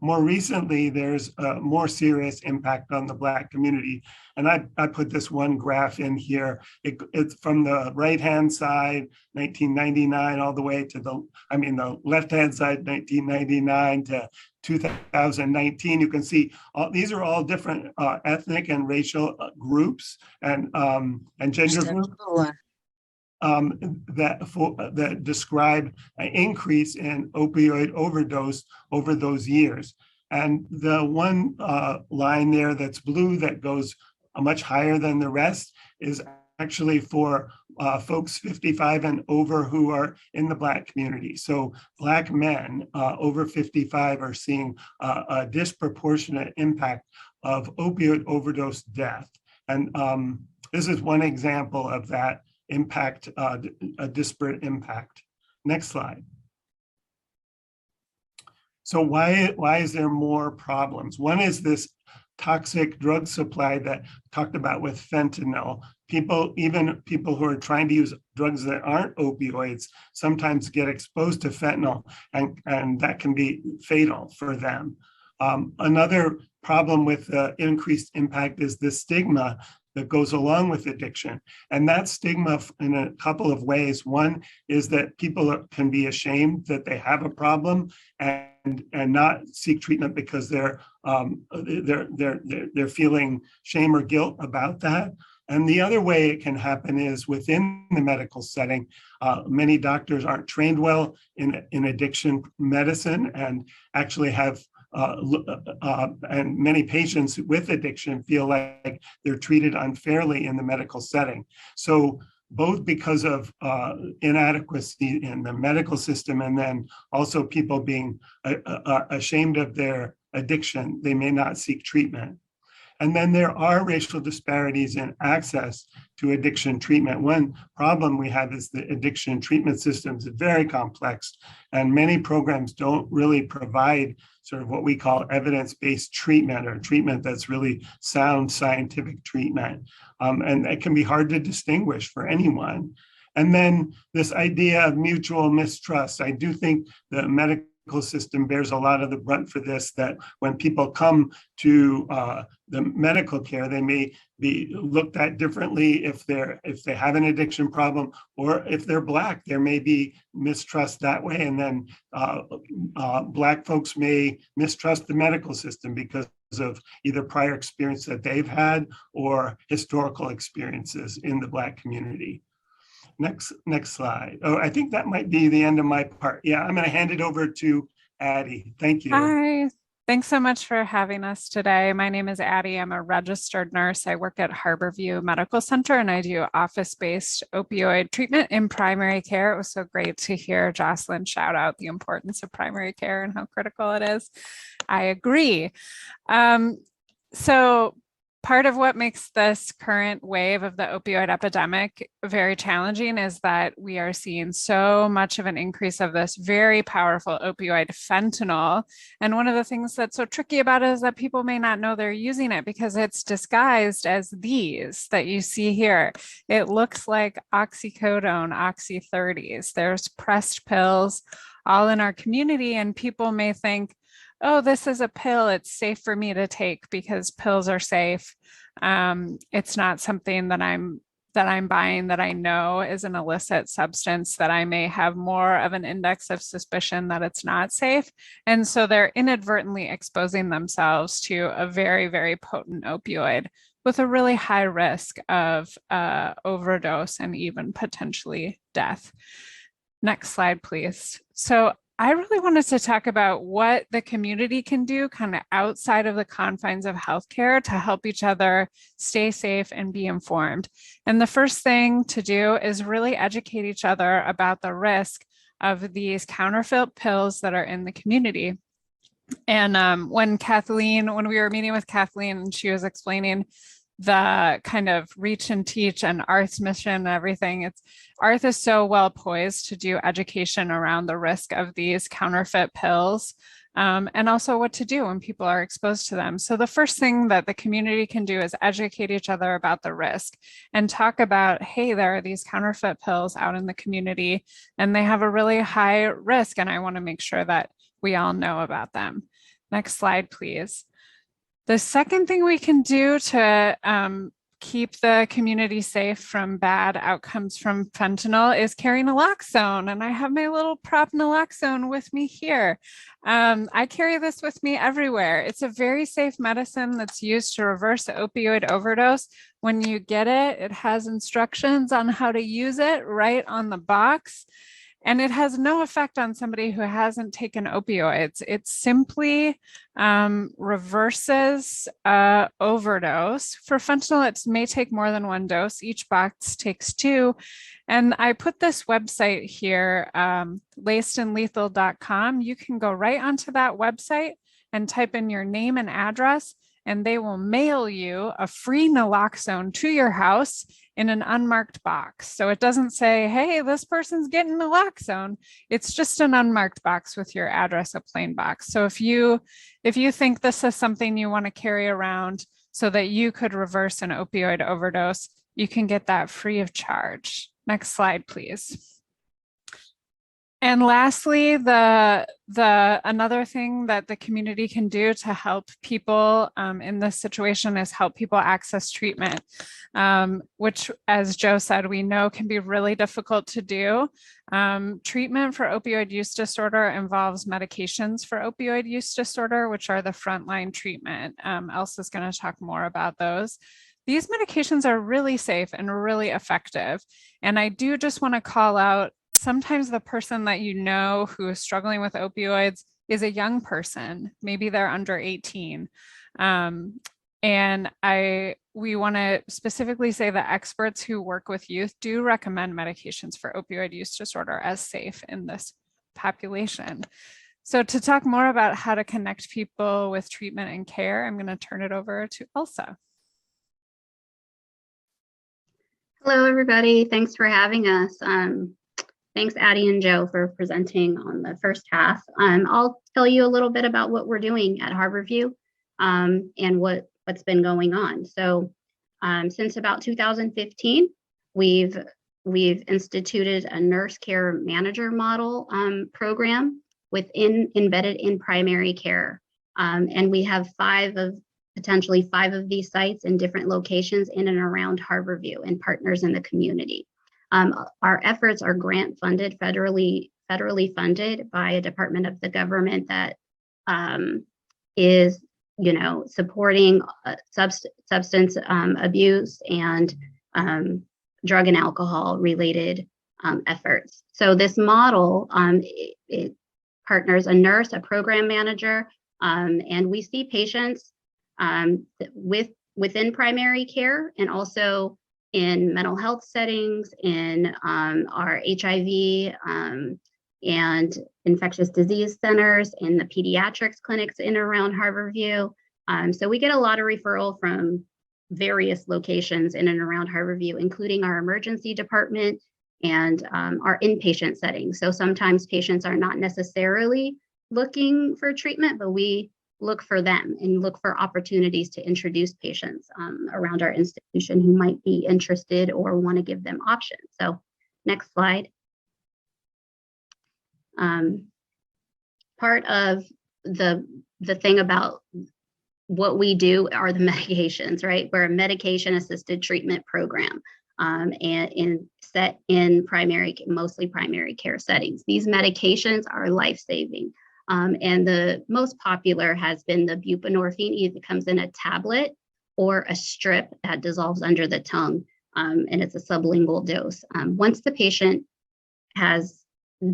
More recently, there's a more serious impact on the Black community. And I put this one graph in here. It's from the right-hand side, 1999, all the way to the left-hand side, 1999 to 2019. You can see these are all different ethnic and racial groups and gender groups. That describe an increase in opioid overdose over those years. And the one line there that's blue that goes much higher than the rest is actually for folks 55 and over who are in the Black community. So Black men over 55 are seeing a disproportionate impact of opioid overdose death. And this is one example of that impact, a disparate impact. Next slide. So why is there more problems? One is this toxic drug supply that I talked about with fentanyl. Even people who are trying to use drugs that aren't opioids sometimes get exposed to fentanyl, and that can be fatal for them. Another problem with the increased impact is the stigma that goes along with addiction. And that stigma in a couple of ways. One is that people can be ashamed that they have a problem and not seek treatment because they're feeling shame or guilt about that. And the other way it can happen is within the medical setting. Many doctors aren't trained well in addiction medicine and actually have and many patients with addiction feel like they're treated unfairly in the medical setting. So both because of inadequacy in the medical system and then also people being ashamed of their addiction, they may not seek treatment. And then there are racial disparities in access to addiction treatment. One problem we have is the addiction treatment systems are very complex, and many programs don't really provide sort of what we call evidence-based treatment or treatment that's really sound scientific treatment. And it can be hard to distinguish for anyone. And then this idea of mutual mistrust. I do think the medical system bears a lot of the brunt for this, that when people come to the medical care, they may be looked at differently if they have an addiction problem, or if they're Black, there may be mistrust that way. And then Black folks may mistrust the medical system because of either prior experience that they've had or historical experiences in the Black community. Next slide. Oh, I think that might be the end of my part. Yeah, I'm going to hand it over to Addie. Thank you. Hi. Thanks so much for having us today. My name is Addie. I'm a registered nurse. I work at Harborview Medical Center and I do office-based opioid treatment in primary care. It was so great to hear Joycelyn shout out the importance of primary care and how critical it is. I agree. So part of what makes this current wave of the opioid epidemic very challenging is that we are seeing so much of an increase of this very powerful opioid fentanyl. And one of the things that's so tricky about it is that people may not know they're using it because it's disguised as these that you see here. It looks like oxycodone, oxy-30s. There's pressed pills all in our community, and people may think, oh, this is a pill, it's safe for me to take because pills are safe. It's not something that I'm buying that I know is an illicit substance, that I may have more of an index of suspicion that it's not safe. And so they're inadvertently exposing themselves to a very, very potent opioid with a really high risk of overdose and even potentially death. Next slide, please. So I really wanted to talk about what the community can do kind of outside of the confines of healthcare to help each other stay safe and be informed. And the first thing to do is really educate each other about the risk of these counterfeit pills that are in the community. And when we were meeting with Kathleen and she was explaining the kind of reach and teach and Arth's mission and everything, Arth is so well poised to do education around the risk of these counterfeit pills and also what to do when people are exposed to them. So the first thing that the community can do is educate each other about the risk and talk about, hey, there are these counterfeit pills out in the community and they have a really high risk, and I want to make sure that we all know about them. Next slide, please. The second thing we can do to keep the community safe from bad outcomes from fentanyl is carry naloxone. And I have my little prop naloxone with me here. I carry this with me everywhere. It's a very safe medicine that's used to reverse opioid overdose. When you get it, it has instructions on how to use it right on the box. And it has no effect on somebody who hasn't taken opioids. It simply reverses overdose. For fentanyl, it may take more than one dose. Each box takes 2. And I put this website here, lacedandlethal.com. You can go right onto that website and type in your name and address, and they will mail you a free naloxone to your house in an unmarked box. So it doesn't say, hey, this person's getting naloxone. It's just an unmarked box with your address, a plain box. So if you think this is something you want to carry around so that you could reverse an opioid overdose, you can get that free of charge. Next slide, please. And lastly, another thing that the community can do to help people in this situation is help people access treatment, which, as Joe said, we know can be really difficult to do. Treatment for opioid use disorder involves medications for opioid use disorder, which are the frontline treatment. Elsa is going to talk more about those. These medications are really safe and really effective. And I do just want to call out, sometimes the person that you know who is struggling with opioids is a young person. Maybe they're under 18. And we want to specifically say that experts who work with youth do recommend medications for opioid use disorder as safe in this population. So to talk more about how to connect people with treatment and care, I'm going to turn it over to Elsa. Hello, everybody. Thanks for having us. Thanks, Addy and Joe, for presenting on the first half. I'll tell you a little bit about what we're doing at Harborview and what's been going on. So since about 2015, we've instituted a nurse care manager model program embedded in primary care. And we have potentially five of these sites in different locations in and around Harborview and partners in the community. Our efforts are grant funded, federally funded by a department of the government that is, supporting substance abuse and drug and alcohol related efforts. So this model, it partners a nurse, a program manager, and we see patients within primary care and also in mental health settings, in our HIV and infectious disease centers, in the pediatrics clinics in and around Harborview. So we get a lot of referral from various locations in and around Harborview, including our emergency department and our inpatient settings. So sometimes patients are not necessarily looking for treatment, but we look for them and look for opportunities to introduce patients around our institution who might be interested or want to give them options. So next slide. Part of the thing about what we do are the medications, right? We're a medication assisted treatment program and set in mostly primary care settings. These medications are life-saving. And the most popular has been the buprenorphine. Either comes in a tablet or a strip that dissolves under the tongue, and it's a sublingual dose. Once the patient has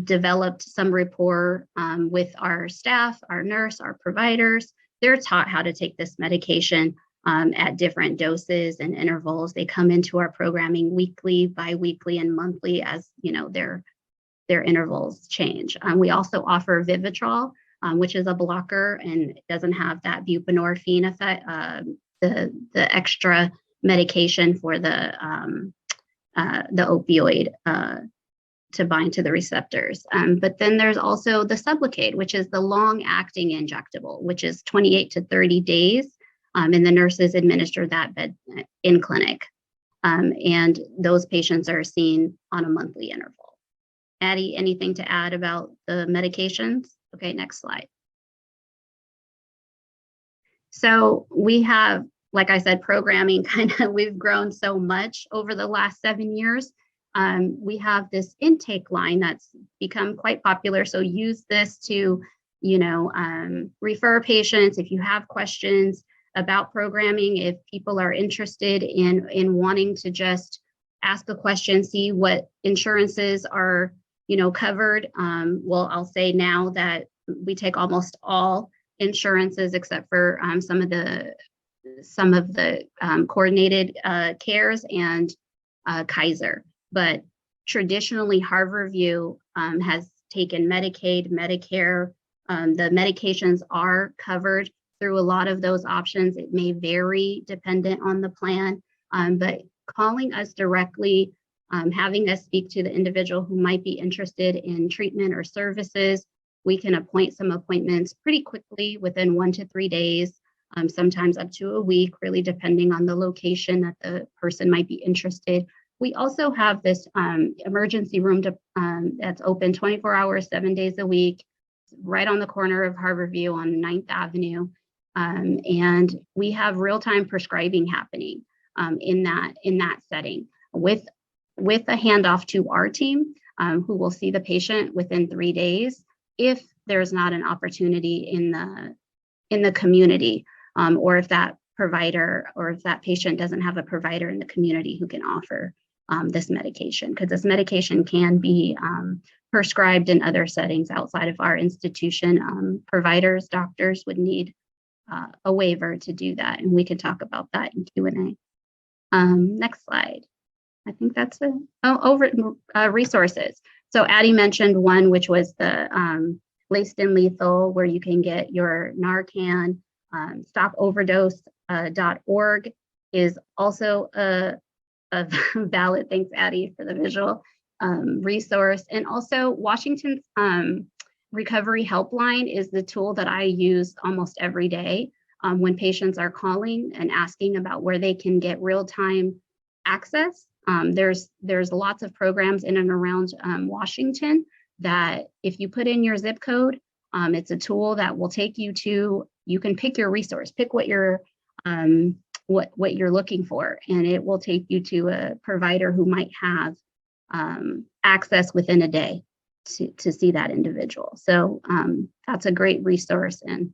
developed some rapport with our staff, our nurse, our providers, they're taught how to take this medication at different doses and intervals. They come into our programming weekly, bi-weekly, and monthly as their intervals change. We also offer Vivitrol, which is a blocker and it doesn't have that buprenorphine effect, the extra medication for the opioid to bind to the receptors. But then there's also the Sublocade, which is the long-acting injectable, which is 28 to 30 days, and the nurses administer that in clinic. And those patients are seen on a monthly interval. Addy, anything to add about the medications? Okay, next slide. So we have, like I said, programming we've grown so much over the last 7 years. We have this intake line that's become quite popular. So use this to, refer patients if you have questions about programming, if people are interested in wanting to just ask a question, see what insurances are covered. Well, I'll say now that we take almost all insurances except for some of the coordinated cares and Kaiser. But traditionally, Harborview has taken Medicaid, Medicare. The medications are covered through a lot of those options. It may vary dependent on the plan, but calling us directly, having us speak to the individual who might be interested in treatment or services, we can appoint some appointments pretty quickly within 1 to 3 days, sometimes up to a week, really depending on the location that the person might be interested. We also have this emergency room that's open 24 hours, 7 days a week, right on the corner of Harborview on 9th Avenue. And we have real-time prescribing happening in that setting with a handoff to our team, who will see the patient within 3 days if there's not an opportunity in the community, or if that provider or if that patient doesn't have a provider in the community who can offer this medication, because this medication can be prescribed in other settings outside of our institution. Providers, doctors would need a waiver to do that, and we can talk about that in Q&A. Next slide. I think that's it. Resources. So Addy mentioned one, which was the Laced and Lethal, where you can get your Narcan. StopOverdose.org is also a valid, thanks Addy for the visual, resource. And also Washington's Recovery Helpline is the tool that I use almost every day when patients are calling and asking about where they can get real-time access. There's lots of programs in and around Washington that if you put in your zip code, it's a tool that will take you to, you can pick your resource, pick what you're looking for, and it will take you to a provider who might have access within a day to see that individual. So that's a great resource, and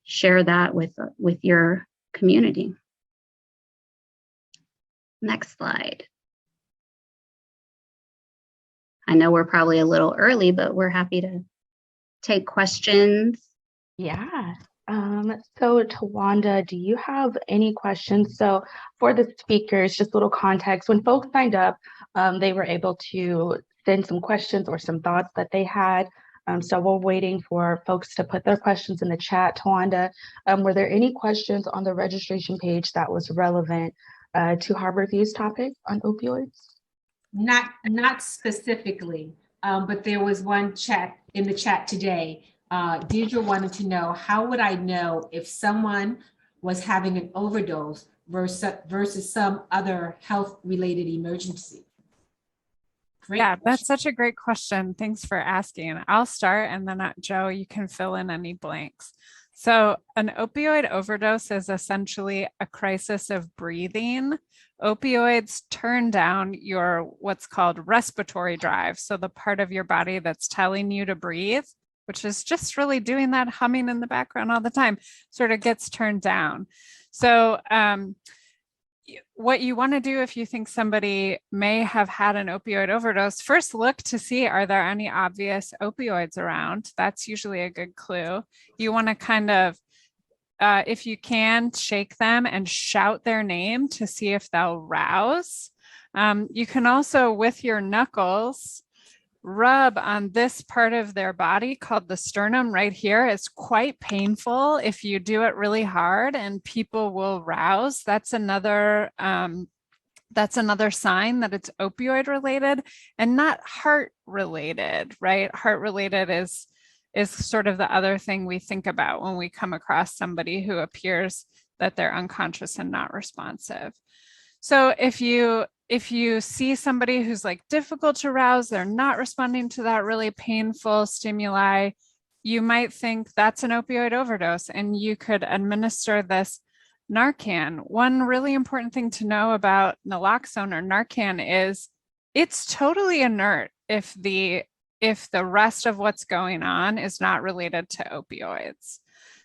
share that with your community. Next slide. I know we're probably a little early, but we're happy to take questions. Yeah. So Tawanda, do you have any questions? So for the speakers, just a little context, when folks signed up, they were able to send some questions or some thoughts that they had. So we're waiting for folks to put their questions in the chat. Tawanda, were there any questions on the registration page that was relevant to Harborview's topic on opioids? Not specifically, but there was one chat in the chat today. Deidre wanted to know, how would I know if someone was having an overdose versus some other health-related emergency? Great Yeah, question. that's such a great question. Thanks for asking. I'll start, and then Joe, you can fill in any blanks. So an opioid overdose is essentially a crisis of breathing. Opioids turn down your what's called respiratory drive. So the part of your body that's telling you to breathe, which is just really doing that humming in the background all the time, sort of gets turned down. So what you want to do if you think somebody may have had an opioid overdose, first look to see, are there any obvious opioids around? That's usually a good clue. You want to kind of, if you can, shake them and shout their name to see if they'll rouse. You can also, with your knuckles, rub on this part of their body called the sternum right here. It's quite painful if you do it really hard, and people will rouse. That's another sign that it's opioid related and not heart related, right? Heart related is sort of the other thing we think about when we come across somebody who appears that they're unconscious and not responsive. So if you see somebody who's like difficult to rouse, they're not responding to that really painful stimuli, you might think that's an opioid overdose, and you could administer this Narcan. One really important thing to know about naloxone or Narcan is it's totally inert if the rest of what's going on is not related to opioids.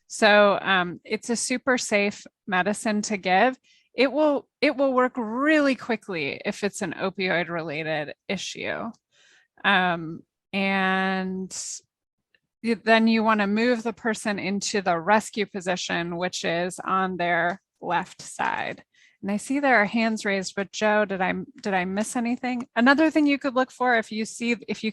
So it's a super safe medicine to give. It will work really quickly if it's an opioid related issue. And then you want to move the person into the rescue position, which is on their left side. And I see there are hands raised, but Joe, did I miss anything? Another thing you could look for, if you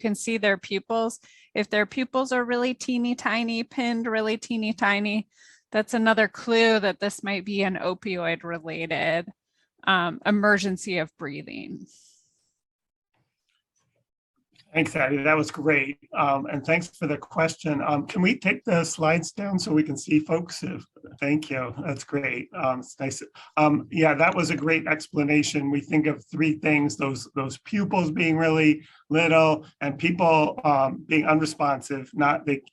can see their pupils, if their pupils are really teeny tiny, pinned really teeny tiny, That's another clue that this might be an opioid related emergency of breathing. Thanks, Addy. That was great. And thanks for the question. Can we take the slides down so we can see folks? Thank you. That's great. It's nice. Yeah, that was a great explanation. We think of three things, those pupils being really little and people being unresponsive,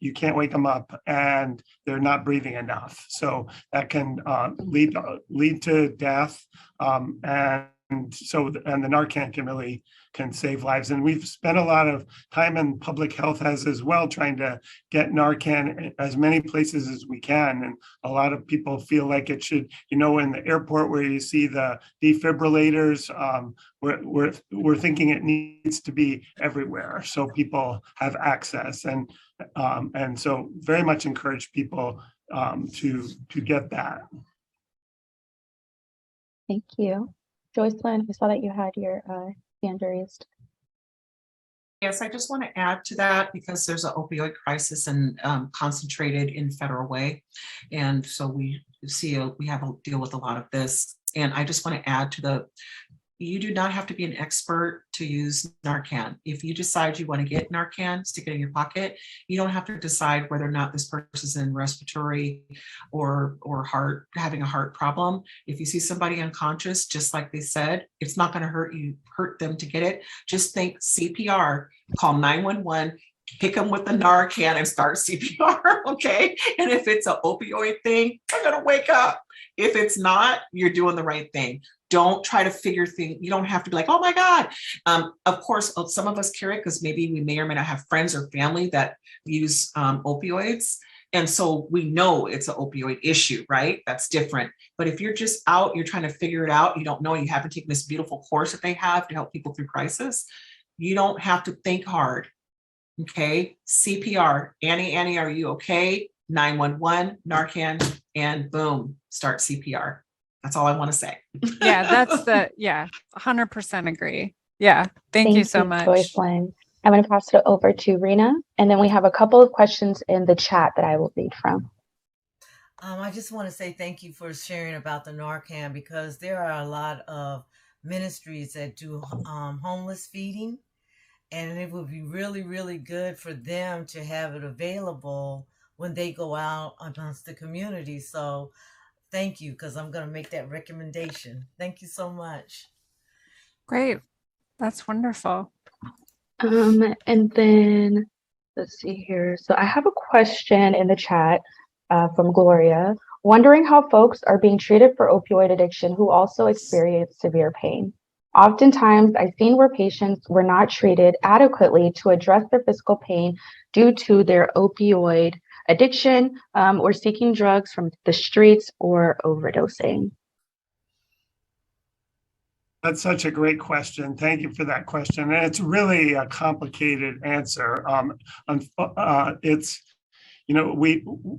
you can't wake them up and they're not breathing enough. So that can lead to death. And the Narcan can save lives. And we've spent a lot of time, and public health has as well, trying to get Narcan as many places as we can. And a lot of people feel like it should, in the airport where you see the defibrillators, we're thinking it needs to be everywhere so people have access. And so very much encourage people to get that. Thank you. Joycelyn, I saw that you had your hand raised. Yes, I just want to add to that because there's an opioid crisis and concentrated in Federal Way. And so we have to deal with a lot of this. And I just want to add to you do not have to be an expert to use Narcan. If you decide you want to get Narcan, stick it in your pocket. You don't have to decide whether or not this person's in respiratory or having a heart problem. If you see somebody unconscious, just like they said, it's not going to hurt them to get it. Just think CPR, call 911, kick them with the Narcan and start CPR, okay? And if it's an opioid thing, they're gonna wake up. If it's not, you're doing the right thing. Don't try to figure things. You don't have to be like, oh my God. Of course, some of us carry it because maybe we may or may not have friends or family that use opioids. And so we know it's an opioid issue, right? That's different. But if you're just out, you're trying to figure it out, you don't know, you haven't taken this beautiful course that they have to help people through crisis, you don't have to think hard. Okay, CPR, Annie, are you okay? 911, Narcan, and boom, start CPR. That's all I want to say. Yeah, 100% agree. Yeah, thank you so much. Joycelyn. I'm going to pass it over to Rena, and then we have a couple of questions in the chat that I will read from. I just want to say thank you for sharing about the Narcan, because there are a lot of ministries that do homeless feeding, and it would be really, really good for them to have it available when they go out amongst the community. So thank you, because I'm going to make that recommendation. Thank you so much. Great. That's wonderful. And then let's see here. So I have a question in the chat from Gloria, wondering how folks are being treated for opioid addiction who also experience severe pain. Oftentimes, I've seen where patients were not treated adequately to address their physical pain due to their opioid addiction or seeking drugs from the streets or overdosing. That's such a great question. Thank you for that question. And it's really a complicated answer.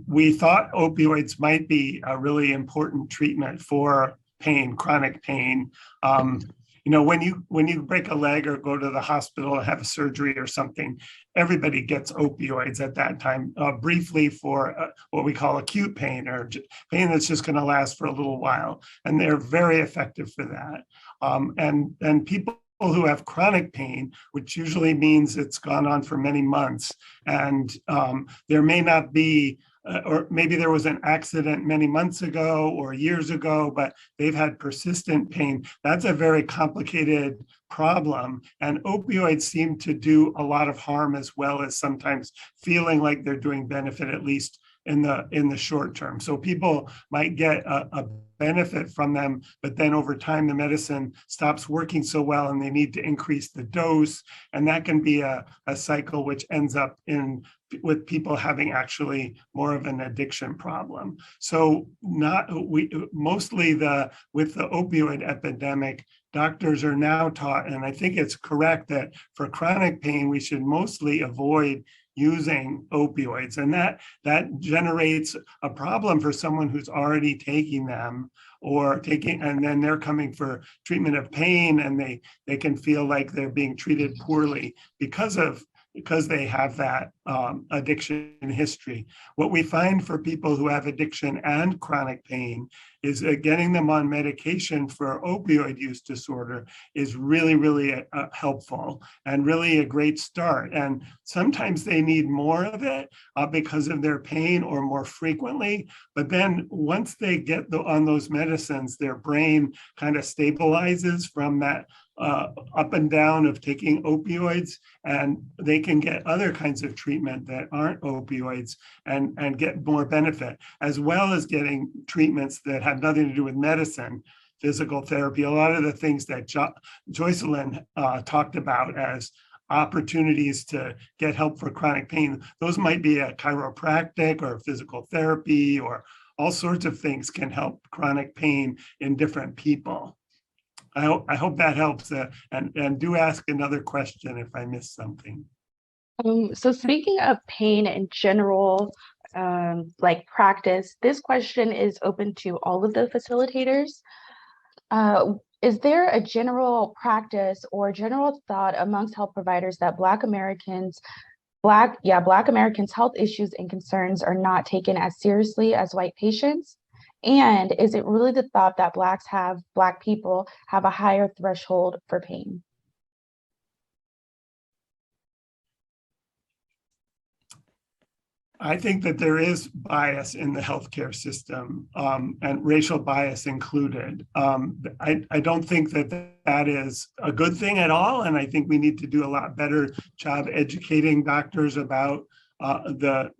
We thought opioids might be a really important treatment for pain, chronic pain. When you break a leg or go to the hospital and have a surgery or something, everybody gets opioids at that time, briefly for what we call acute pain, or pain that's just going to last for a little while. And they're very effective for that. And people who have chronic pain, which usually means it's gone on for many months, and there may not be, or maybe there was an accident many months ago or years ago, but they've had persistent pain. That's a very complicated problem. And opioids seem to do a lot of harm, as well as sometimes feeling like they're doing benefit, at least in the short term. So people might get a benefit from them, but then over time the medicine stops working so well and they need to increase the dose. And that can be a cycle which ends up with people having actually more of an addiction problem. So mostly with the opioid epidemic, doctors are now taught, and I think it's correct, that for chronic pain, we should mostly avoid using opioids, and that generates a problem for someone who's already taking them, and then they're coming for treatment of pain, and they can feel like they're being treated poorly because of because they have that addiction history. What we find for people who have addiction and chronic pain is getting them on medication for opioid use disorder is really, really helpful and really a great start. And sometimes they need more of it because of their pain or more frequently. But then once they get on those medicines, their brain kind of stabilizes from that up and down of taking opioids, and they can get other kinds of treatment that aren't opioids and get more benefit, as well as getting treatments that have nothing to do with medicine, physical therapy, a lot of the things that Joycelyn talked about as opportunities to get help for chronic pain. Those might be a chiropractic or physical therapy, or all sorts of things can help chronic pain in different people. I hope that helps, and do ask another question if I missed something. So speaking of pain in general, like practice, this question is open to all of the facilitators. Is there a general practice or general thought amongst health providers that Black Americans' health issues and concerns are not taken as seriously as white patients? And is it really the thought that Black people have a higher threshold for pain? I think that there is bias in the healthcare system, and racial bias included. I don't think that is a good thing at all. And I think we need to do a lot better job educating doctors about the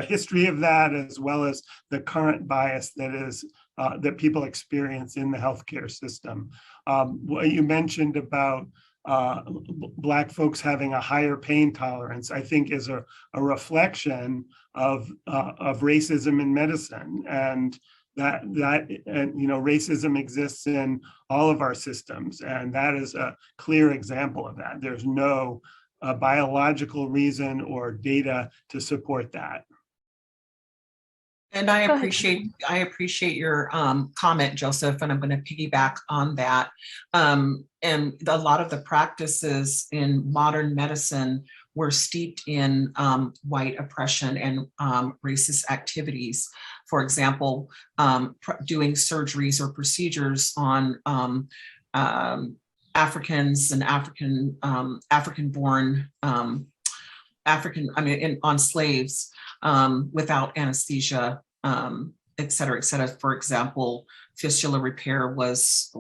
history of that, as well as the current bias that people experience in the healthcare system. What you mentioned about Black folks having a higher pain tolerance, I think is a reflection of racism in medicine, and that racism exists in all of our systems, and that is a clear example of that. There's no biological reason or data to support that. And I appreciate your comment, Joseph, and I'm going to piggyback on that. And a lot of the practices in modern medicine were steeped in white oppression and racist activities. For example, doing surgeries or procedures on Africans and African-born on slaves without anesthesia, et cetera, et cetera. For example, fistula repair was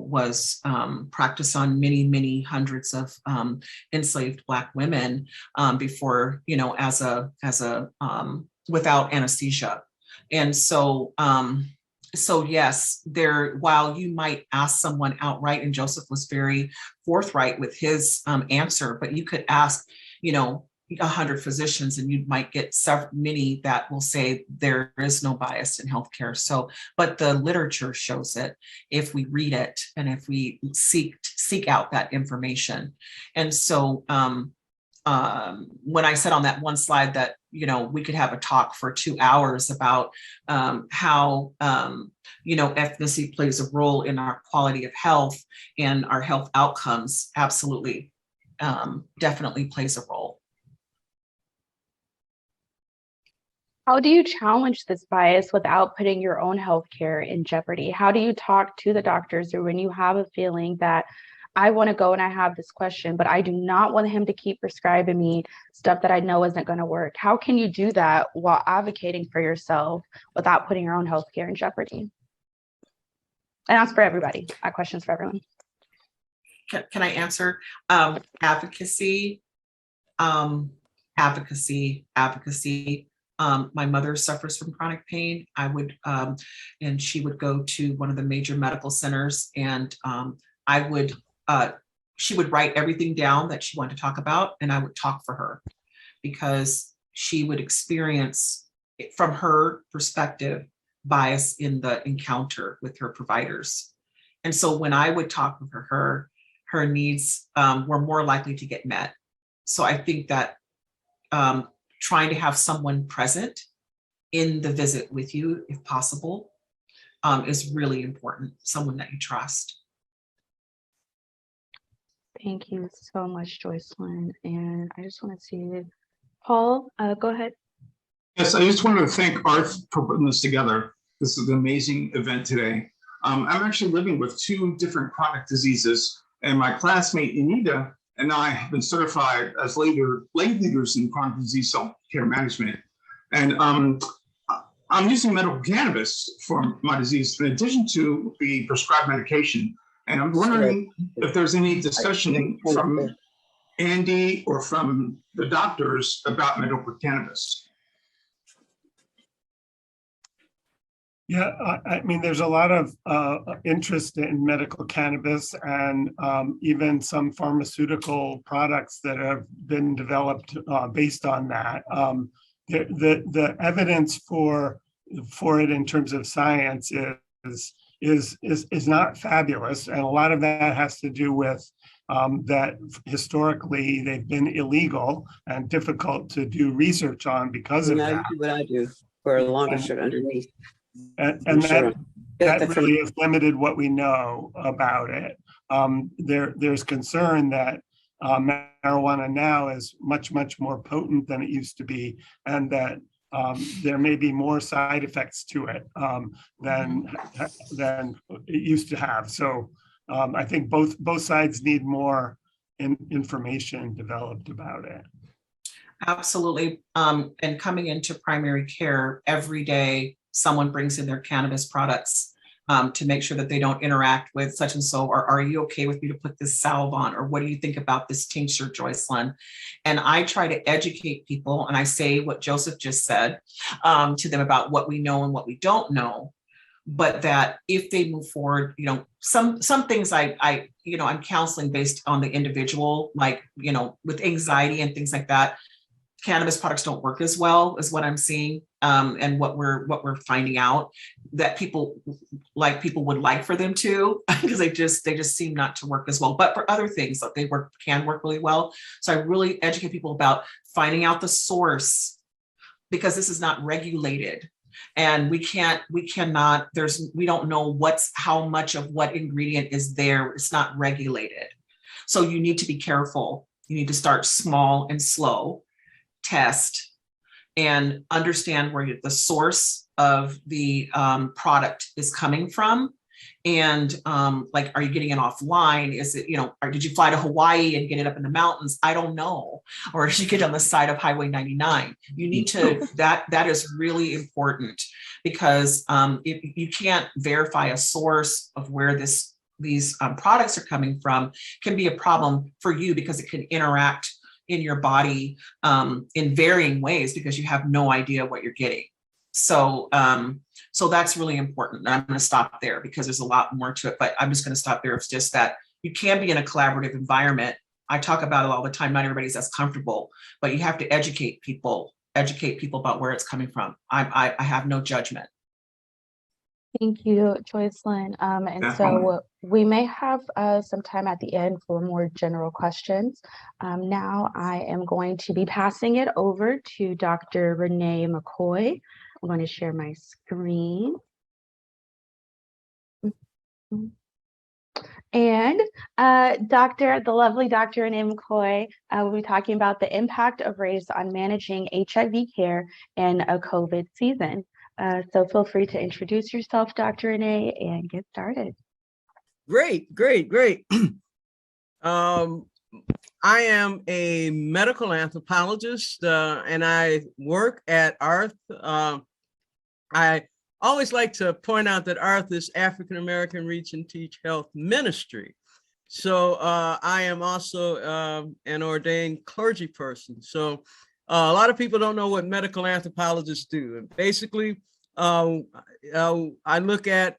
practiced on many hundreds of enslaved Black women before, without anesthesia. And so, yes, while you might ask someone outright, and Joseph was very forthright with his answer, but you could ask, 100 physicians, and you might get many that will say there is no bias in healthcare. So, but the literature shows it if we read it and if we seek out that information. And so, when I said on that one slide that we could have a talk for 2 hours about how ethnicity plays a role in our quality of health and our health outcomes, absolutely, definitely plays a role. How do you challenge this bias without putting your own healthcare in jeopardy? How do you talk to the doctors, or when you have a feeling that I want to go and I have this question, but I do not want him to keep prescribing me stuff that I know isn't going to work? How can you do that while advocating for yourself without putting your own healthcare in jeopardy? And that's for everybody. That question's for everyone. Can I answer? Advocacy. My mother suffers from chronic pain. And she would go to one of the major medical centers, and she would write everything down that she wanted to talk about, and I would talk for her, because she would experience, from her perspective, bias in the encounter with her providers. And so when I would talk with her needs were more likely to get met. So I think that trying to have someone present in the visit with you, if possible, is really important, someone that you trust. Thank you so much, Joycelyn. And I just want to see, Paul, go ahead. Yes, I just wanted to thank Arth for putting this together. This is an amazing event today. I'm actually living with 2 different chronic diseases, and my classmate Anita and I have been certified as lay leaders in chronic disease self-care management. And I'm using medical cannabis for my disease in addition to the prescribed medication. And I'm wondering if there's any discussion from Andy or from the doctors about medical cannabis. Yeah, I mean, there's a lot of interest in medical cannabis and even some pharmaceutical products that have been developed based on that. The evidence for it in terms of science is not fabulous, and a lot of that has to do with that historically they've been illegal and difficult to do research on because of Now that. you do what I do for a longer shirt underneath. And Sure. that really has limited what we know about it. There's concern that marijuana now is much more potent than it used to be, and that there may be more side effects to it than it used to have. So I think both sides need more information developed about it. Absolutely. And coming into primary care every day, someone brings in their cannabis products to make sure that they don't interact with such and so, or are you okay with me to put this salve on? Or what do you think about this tincture, Joycelyn? And I try to educate people, and I say what Joseph just said to them about what we know and what we don't know, but that if they move forward, some things I'm counseling based on the individual, like, with anxiety and things like that. Cannabis products don't work as well as what I'm seeing, and what we're finding out that people would like for them to, because they just seem not to work as well. But for other things, that they can work really well. So I really educate people about finding out the source, because this is not regulated, and we don't know how much of what ingredient is there. It's not regulated, so you need to be careful. You need to start small and slow. Test and understand where the source of the product is coming from, and are you getting it offline? Is it, or did you fly to Hawaii and get it up in the mountains? I don't know. Or did you get on the side of Highway 99? You need to that is really important, because if you can't verify a source of where these products are coming from, can be a problem for you, because it can interact in your body in varying ways, because you have no idea what you're getting. So that's really important. And I'm going to stop there, because there's a lot more to it, but I'm just going to stop there. It's just that you can be in a collaborative environment. I talk about it all the time. Not everybody's as comfortable, but you have to educate people about where it's coming from. I have no judgment. Thank you, Joycelyn. And so we may have some time at the end for more general questions. Now I am going to be passing it over to Dr. Renee McCoy. I'm going to share my screen. And the lovely Dr. Renee McCoy will be talking about the impact of race on managing HIV care in a COVID season. So feel free to introduce yourself, Dr. Renee, and get started. Great. I am a medical anthropologist, and I work at AARTH. I always like to point out that AARTH is African American Reach and Teach Health Ministry. So I am also an ordained clergy person. So a lot of people don't know what medical anthropologists do. And basically, I look at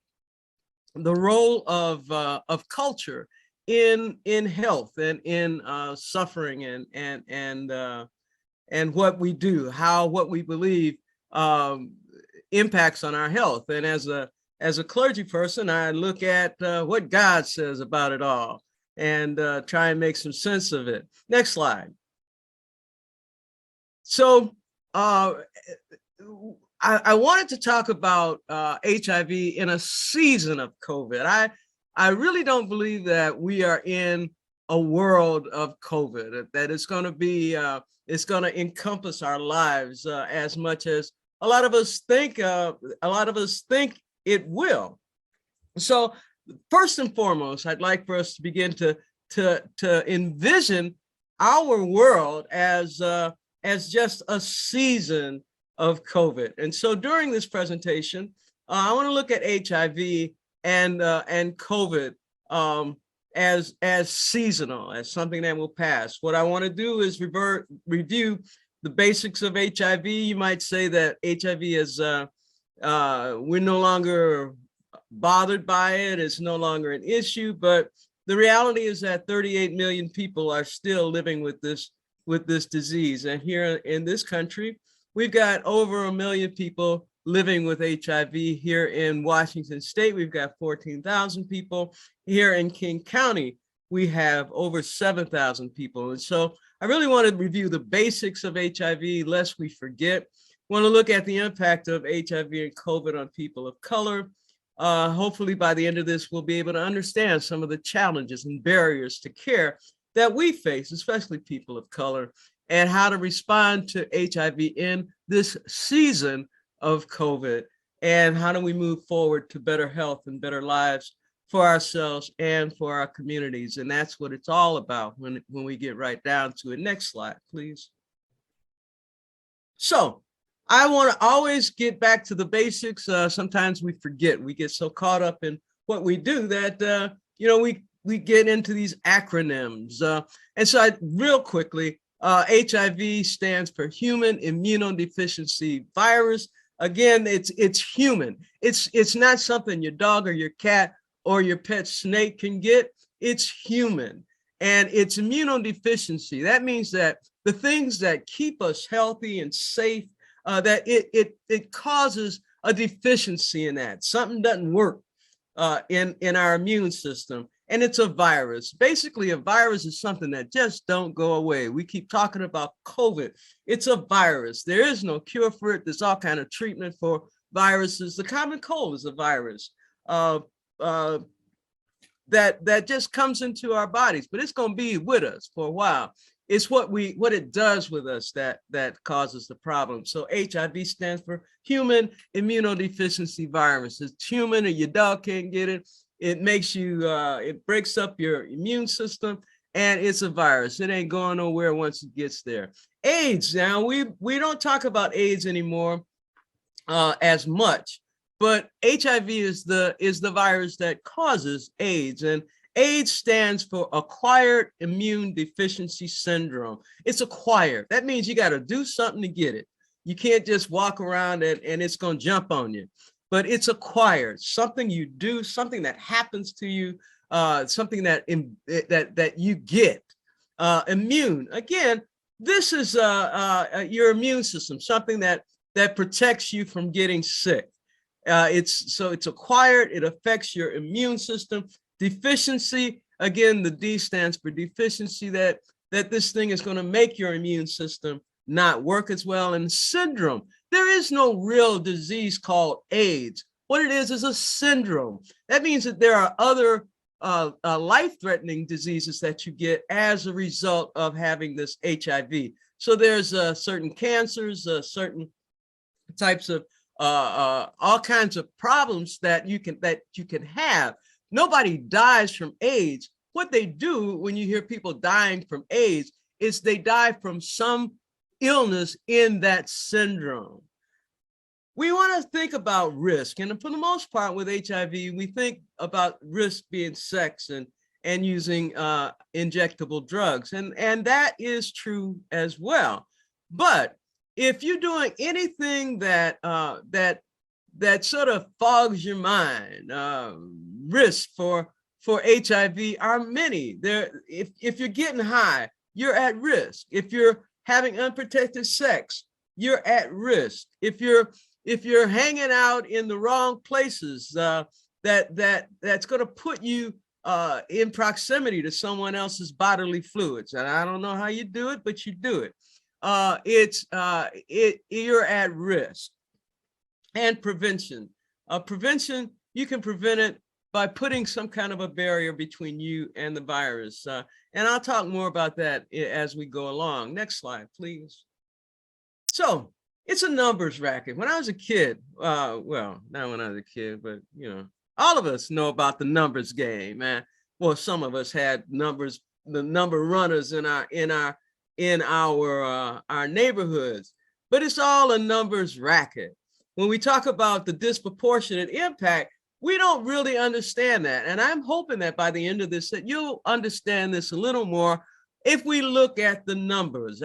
the role of culture in health and in suffering and what we do, how what we believe impacts on our health. And as a clergy person, I look at what God says about it all and try and make some sense of it. Next slide. So I wanted to talk about HIV in a season of COVID. I really don't believe that we are in a world of COVID, that it's going to be, it's going to encompass our lives as much as a lot of us think it will. So first and foremost, I'd like for us to begin to envision our world as just a season of COVID. And so during this presentation, I want to look at HIV and COVID as seasonal, as something that will pass. What I want to do is review the basics of HIV. You might say that HIV is, we're no longer bothered by it. It's no longer an issue, but the reality is that 38 million people are still living with this disease. And here in this country, we've got over 1 million people living with HIV. Here in Washington State, we've got 14,000 people. Here in King County, we have over 7,000 people. And so I really want to review the basics of HIV, lest we forget. Want to look at the impact of HIV and COVID on people of color. Hopefully by the end of this, we'll be able to understand some of the challenges and barriers to care that we face, especially people of color, and how to respond to HIV in this season of COVID, and how do we move forward to better health and better lives for ourselves and for our communities. And that's what it's all about when we get right down to it. Next slide, please. So I want to always get back to the basics. Sometimes we forget. We get so caught up in what we do that, we get into these acronyms. And so real quickly, HIV stands for Human Immunodeficiency Virus. Again, it's human. It's not something your dog or your cat or your pet snake can get. It's human. And it's immunodeficiency. That means that the things that keep us healthy and safe, that it causes a deficiency in that. Something doesn't work in our immune system. And it's a virus. Basically, a virus is something that just don't go away. We keep talking about COVID. It's a virus. There is no cure for it. There's all kind of treatment for viruses. The common cold is a virus that just comes into our bodies, but it's going to be with us for a while. It's what it does with us that causes the problem. So HIV stands for Human Immunodeficiency Virus. It's human, and your dog can't get it. It makes you, it breaks up your immune system, and it's a virus. It ain't going nowhere once it gets there. AIDS, now we don't talk about AIDS anymore as much, but HIV is the virus that causes AIDS, and AIDS stands for Acquired Immune Deficiency Syndrome. It's acquired. That means you got to do something to get it. You can't just walk around and it's going to jump on you. But it's acquired, something you do, something that happens to you, something that you get. Immune, again, this is your immune system, something that protects you from getting sick. It's acquired, it affects your immune system. Deficiency, again, the D stands for deficiency, that this thing is going to make your immune system not work as well. And syndrome, there is no real disease called AIDS. What it is a syndrome. That means that there are other life-threatening diseases that you get as a result of having this HIV. So there's certain cancers, certain types of all kinds of problems that you can have. Nobody dies from AIDS. What they do when you hear people dying from AIDS is they die from some illness in that syndrome. We want to think about risk, and for the most part with HIV, we think about risk being sex and using injectable drugs, and that is true as well. But if you're doing anything that sort of fogs your mind, risks for HIV are many. If you're getting high, you're at risk. If you're having unprotected sex, you're at risk. If you're hanging out in the wrong places, that's going to put you in proximity to someone else's bodily fluids. And I don't know how you do it, but you do it. You're at risk. And prevention. Prevention, you can prevent it by putting some kind of a barrier between you and the virus. And I'll talk more about that as we go along. Next slide, please. So it's a numbers racket. When I was a kid, well, not when I was a kid, but all of us know about the numbers game, man. Well, some of us had numbers, the number runners in our neighborhoods, but it's all a numbers racket. When we talk about the disproportionate impact, we don't really understand that. And I'm hoping that by the end of this, that you'll understand this a little more if we look at the numbers,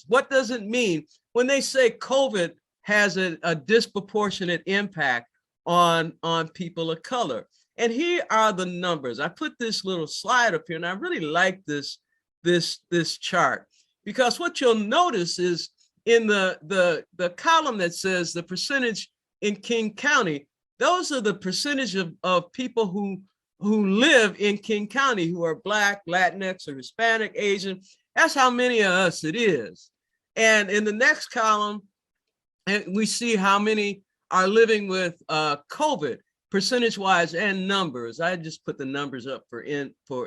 What does it mean when they say COVID has a disproportionate impact on people of color? And here are the numbers. I put this little slide up here, and I really like this chart, because what you'll notice is in the column that says the percentage in King County, those are the percentage of people who live in King County who are Black, Latinx, or Hispanic, Asian. That's how many of us it is. And in the next column, we see how many are living with COVID, percentage-wise and numbers. I just put the numbers up for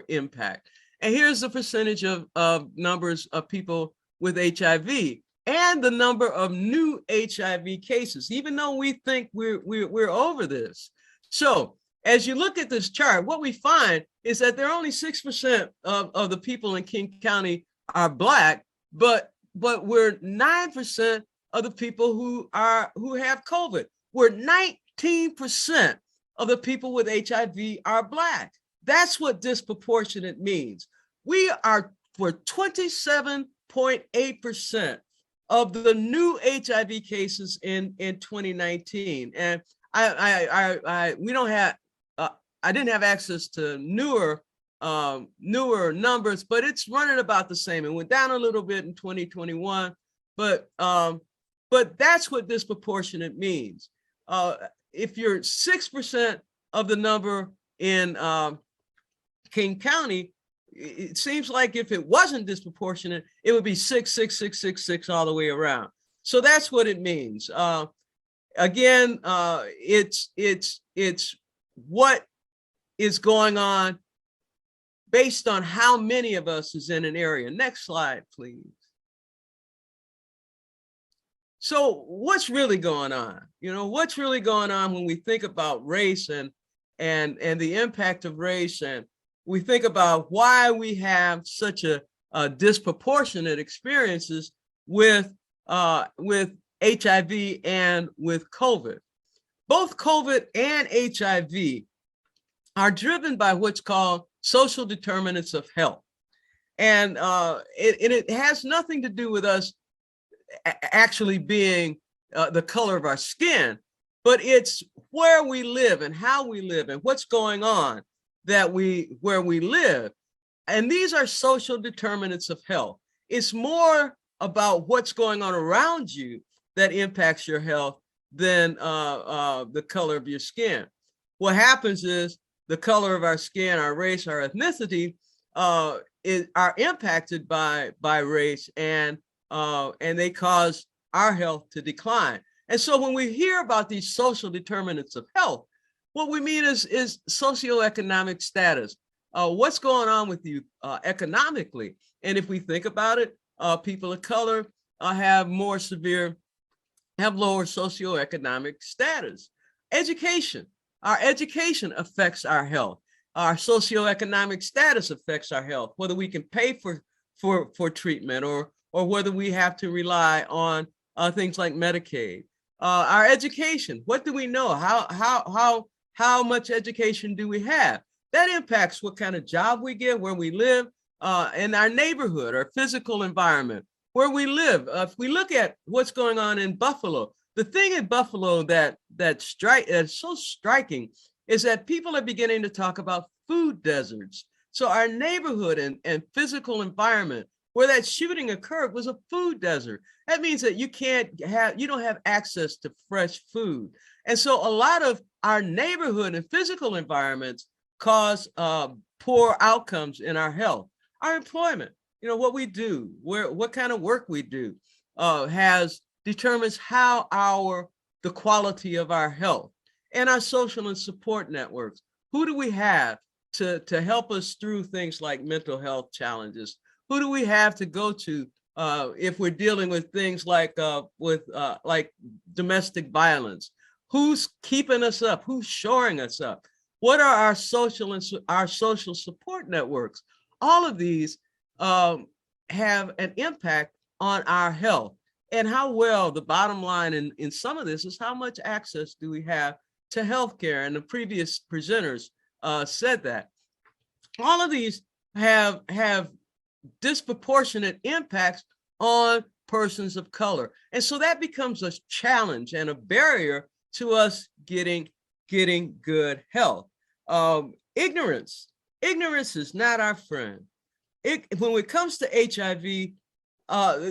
impact. And here's the percentage of numbers of people with HIV and the number of new HIV cases, even though we think we're over this. So as you look at this chart, what we find is that there are only 6% of the people in King County are Black, but we're 9% of the people who have COVID. We're 19% of the people with HIV are Black. That's what disproportionate means. We're 27.8% of the new HIV cases in 2019. And I didn't have access to newer numbers, but it's running about the same. It went down a little bit in 2021, but that's what disproportionate means. If you're 6% of the number in King County, it seems like if it wasn't disproportionate, it would be 6, 6, 6, 6, 6 all the way around. So that's what it means. Again, it's what is going on based on how many of us is in an area. Next slide, please. So what's really going on? What's really going on when we think about race and the impact of race, and we think about why we have such a disproportionate experiences with HIV and with COVID. Both COVID and HIV are driven by what's called social determinants of health. And it has nothing to do with us actually being the color of our skin, but it's where we live and how we live and what's going on where we live. And these are social determinants of health. It's more about what's going on around you that impacts your health than the color of your skin. What happens is the color of our skin, our race, our ethnicity are impacted by race, and they cause our health to decline. And so when we hear about these social determinants of health, what we mean is socioeconomic status. What's going on with you economically? And if we think about it, people of color have lower socioeconomic status. Education. Our education affects our health. Our socioeconomic status affects our health, whether we can pay for treatment or whether we have to rely on things like Medicaid. Our education, what do we know? How much education do we have? That impacts what kind of job we get, where we live, in our neighborhood, our physical environment, where we live. If we look at what's going on in Buffalo, the thing in Buffalo that's so striking is that people are beginning to talk about food deserts. So our neighborhood and physical environment where that shooting occurred was a food desert. That means that you don't have access to fresh food. And so a lot of our neighborhood and physical environments cause poor outcomes in our health. Our employment, what we do, what kind of work we do determines how the quality of our health. And our social and support networks. Who do we have to help us through things like mental health challenges? Who do we have to go to if we're dealing with things like domestic violence? Who's keeping us up? Who's shoring us up? What are our social support networks? All of these have an impact on our health. And how well, the bottom line in some of this is how much access do we have to healthcare? And the previous presenters said that. All of these have disproportionate impacts on persons of color. And so that becomes a challenge and a barrier to us getting good health. Ignorance is not our friend. When it comes to HIV,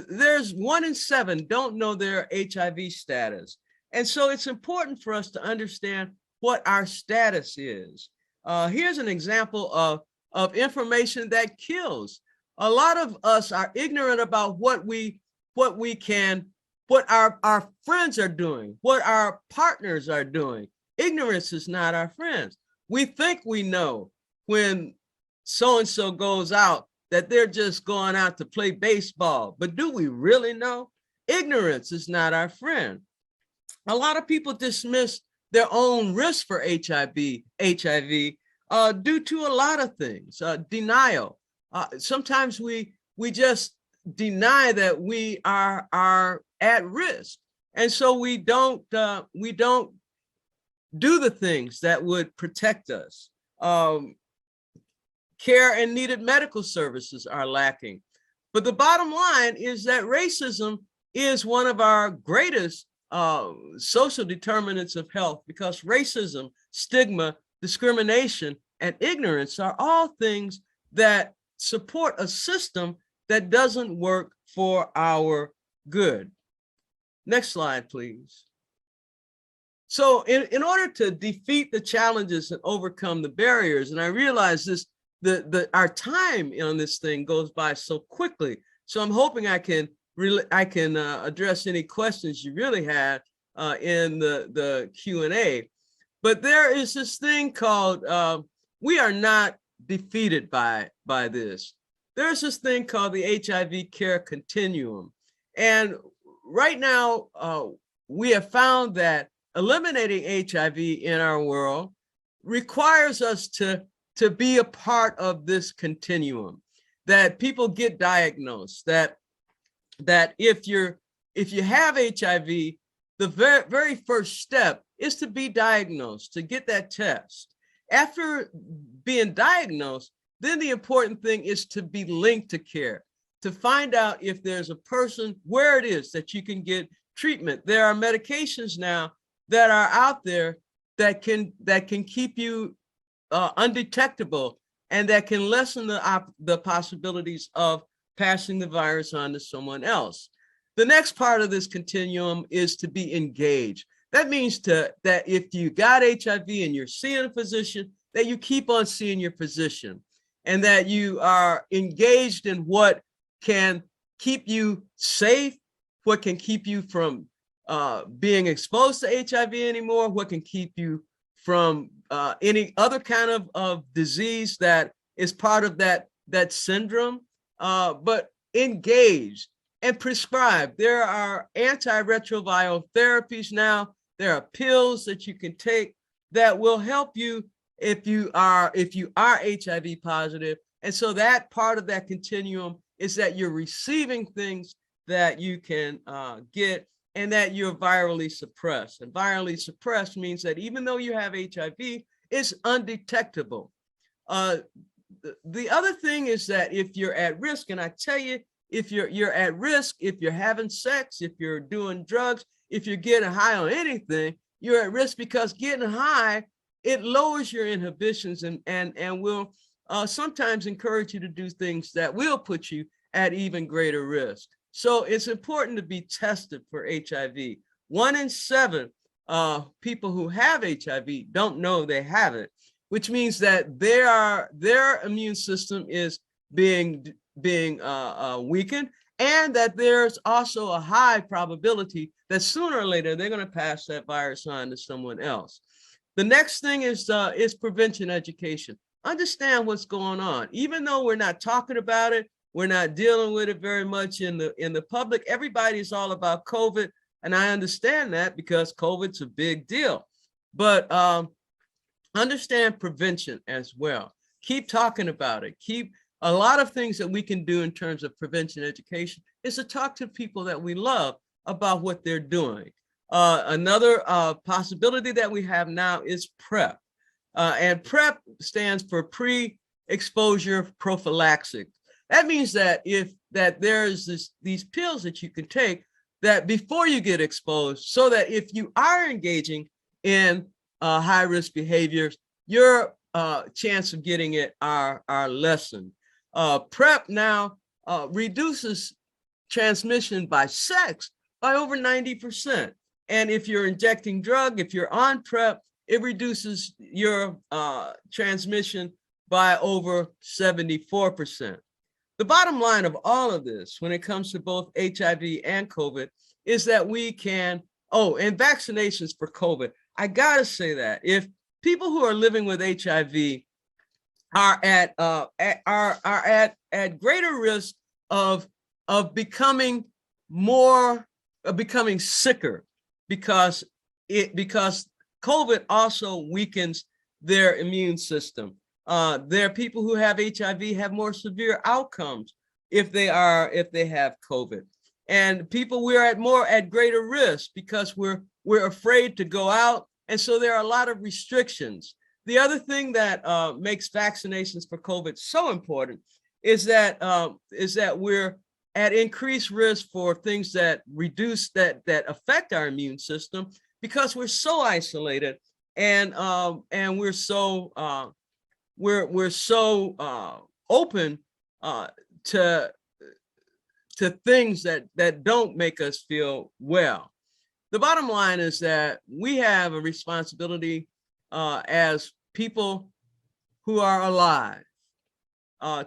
there's 1 in 7 don't know their HIV status. And so it's important for us to understand what our status is. Here's an example of information that kills. A lot of us are ignorant about what our friends are doing, what our partners are doing. Ignorance is not our friends. We think we know when so-and-so goes out that they're just going out to play baseball, but do we really know? Ignorance is not our friend. A lot of people dismiss their own risk for HIV due to a lot of things, denial. Sometimes we just deny that we are at risk, and so we don't do the things that would protect us. Care and needed medical services are lacking. But the bottom line is that racism is one of our greatest social determinants of health, because racism, stigma, discrimination, and ignorance are all things that support a system that doesn't work for our good. Next slide, please. So in order to defeat the challenges and overcome the barriers, and I realize this, our time on this thing goes by so quickly. So I'm hoping I can address any questions you really had in the Q&A. But there is this thing called, we are not defeated by this. There's this thing called the HIV care continuum. And right now, we have found that eliminating HIV in our world requires us to be a part of this continuum, that people get diagnosed, that if you have HIV, the very first step is to be diagnosed, to get that test. After being diagnosed, then the important thing is to be linked to care, to find out if there's a person, where it is that you can get treatment. There are medications now that are out there that can keep you undetectable, and that can lessen the possibilities of passing the virus on to someone else. The next part of this continuum is to be engaged. That means that if you got HIV and you're seeing a physician, that you keep on seeing your physician, and that you are engaged in what can keep you safe, what can keep you from being exposed to HIV anymore, what can keep you from any other kind of disease that is part of that syndrome, but engaged and prescribed. There are antiretroviral therapies now. There are pills that you can take that will help you if you are HIV positive. And so that part of that continuum is that you're receiving things that you can get, and that you're virally suppressed. And virally suppressed means that even though you have HIV, it's undetectable. The other thing is that if you're at risk, and I tell you, if you're at risk, if you're having sex, if you're doing drugs, if you're getting high on anything, you're at risk, because getting high, it lowers your inhibitions and will sometimes encourage you to do things that will put you at even greater risk. So it's important to be tested for HIV. 1 in 7 people who have HIV don't know they have it, which means that their immune system is being weakened, and that there's also a high probability that sooner or later they're going to pass that virus on to someone else. The next thing is prevention education. Understand what's going on. Even though we're not talking about it, we're not dealing with it very much in the public. Everybody's all about COVID, and I understand that because COVID's a big deal. But understand prevention as well. Keep talking about it. Keep a lot of things that we can do in terms of prevention education is to talk to people that we love about what they're doing. Another possibility that we have now is PrEP. And PrEP stands for pre-exposure prophylaxis. That means that there's these pills that you can take that before you get exposed, so that if you are engaging in high-risk behaviors, your chance of getting it are lessened. PrEP now reduces transmission by sex by over 90%. And if you're injecting drug, if you're on PrEP, it reduces your transmission by over 74%. The bottom line of all of this, when it comes to both HIV and COVID, is that we can, and vaccinations for COVID. I gotta say that if people who are living with HIV are at greater risk of becoming sicker, because COVID also weakens their immune system. There are people who have HIV have more severe outcomes if they have COVID, and people we're at greater risk because we're afraid to go out, and so there are a lot of restrictions. The other thing that makes vaccinations for COVID so important is that we're at increased risk for things that affect our immune system because we're so isolated and we're so open to things that don't make us feel well. The bottom line is that we have a responsibility as people who are alive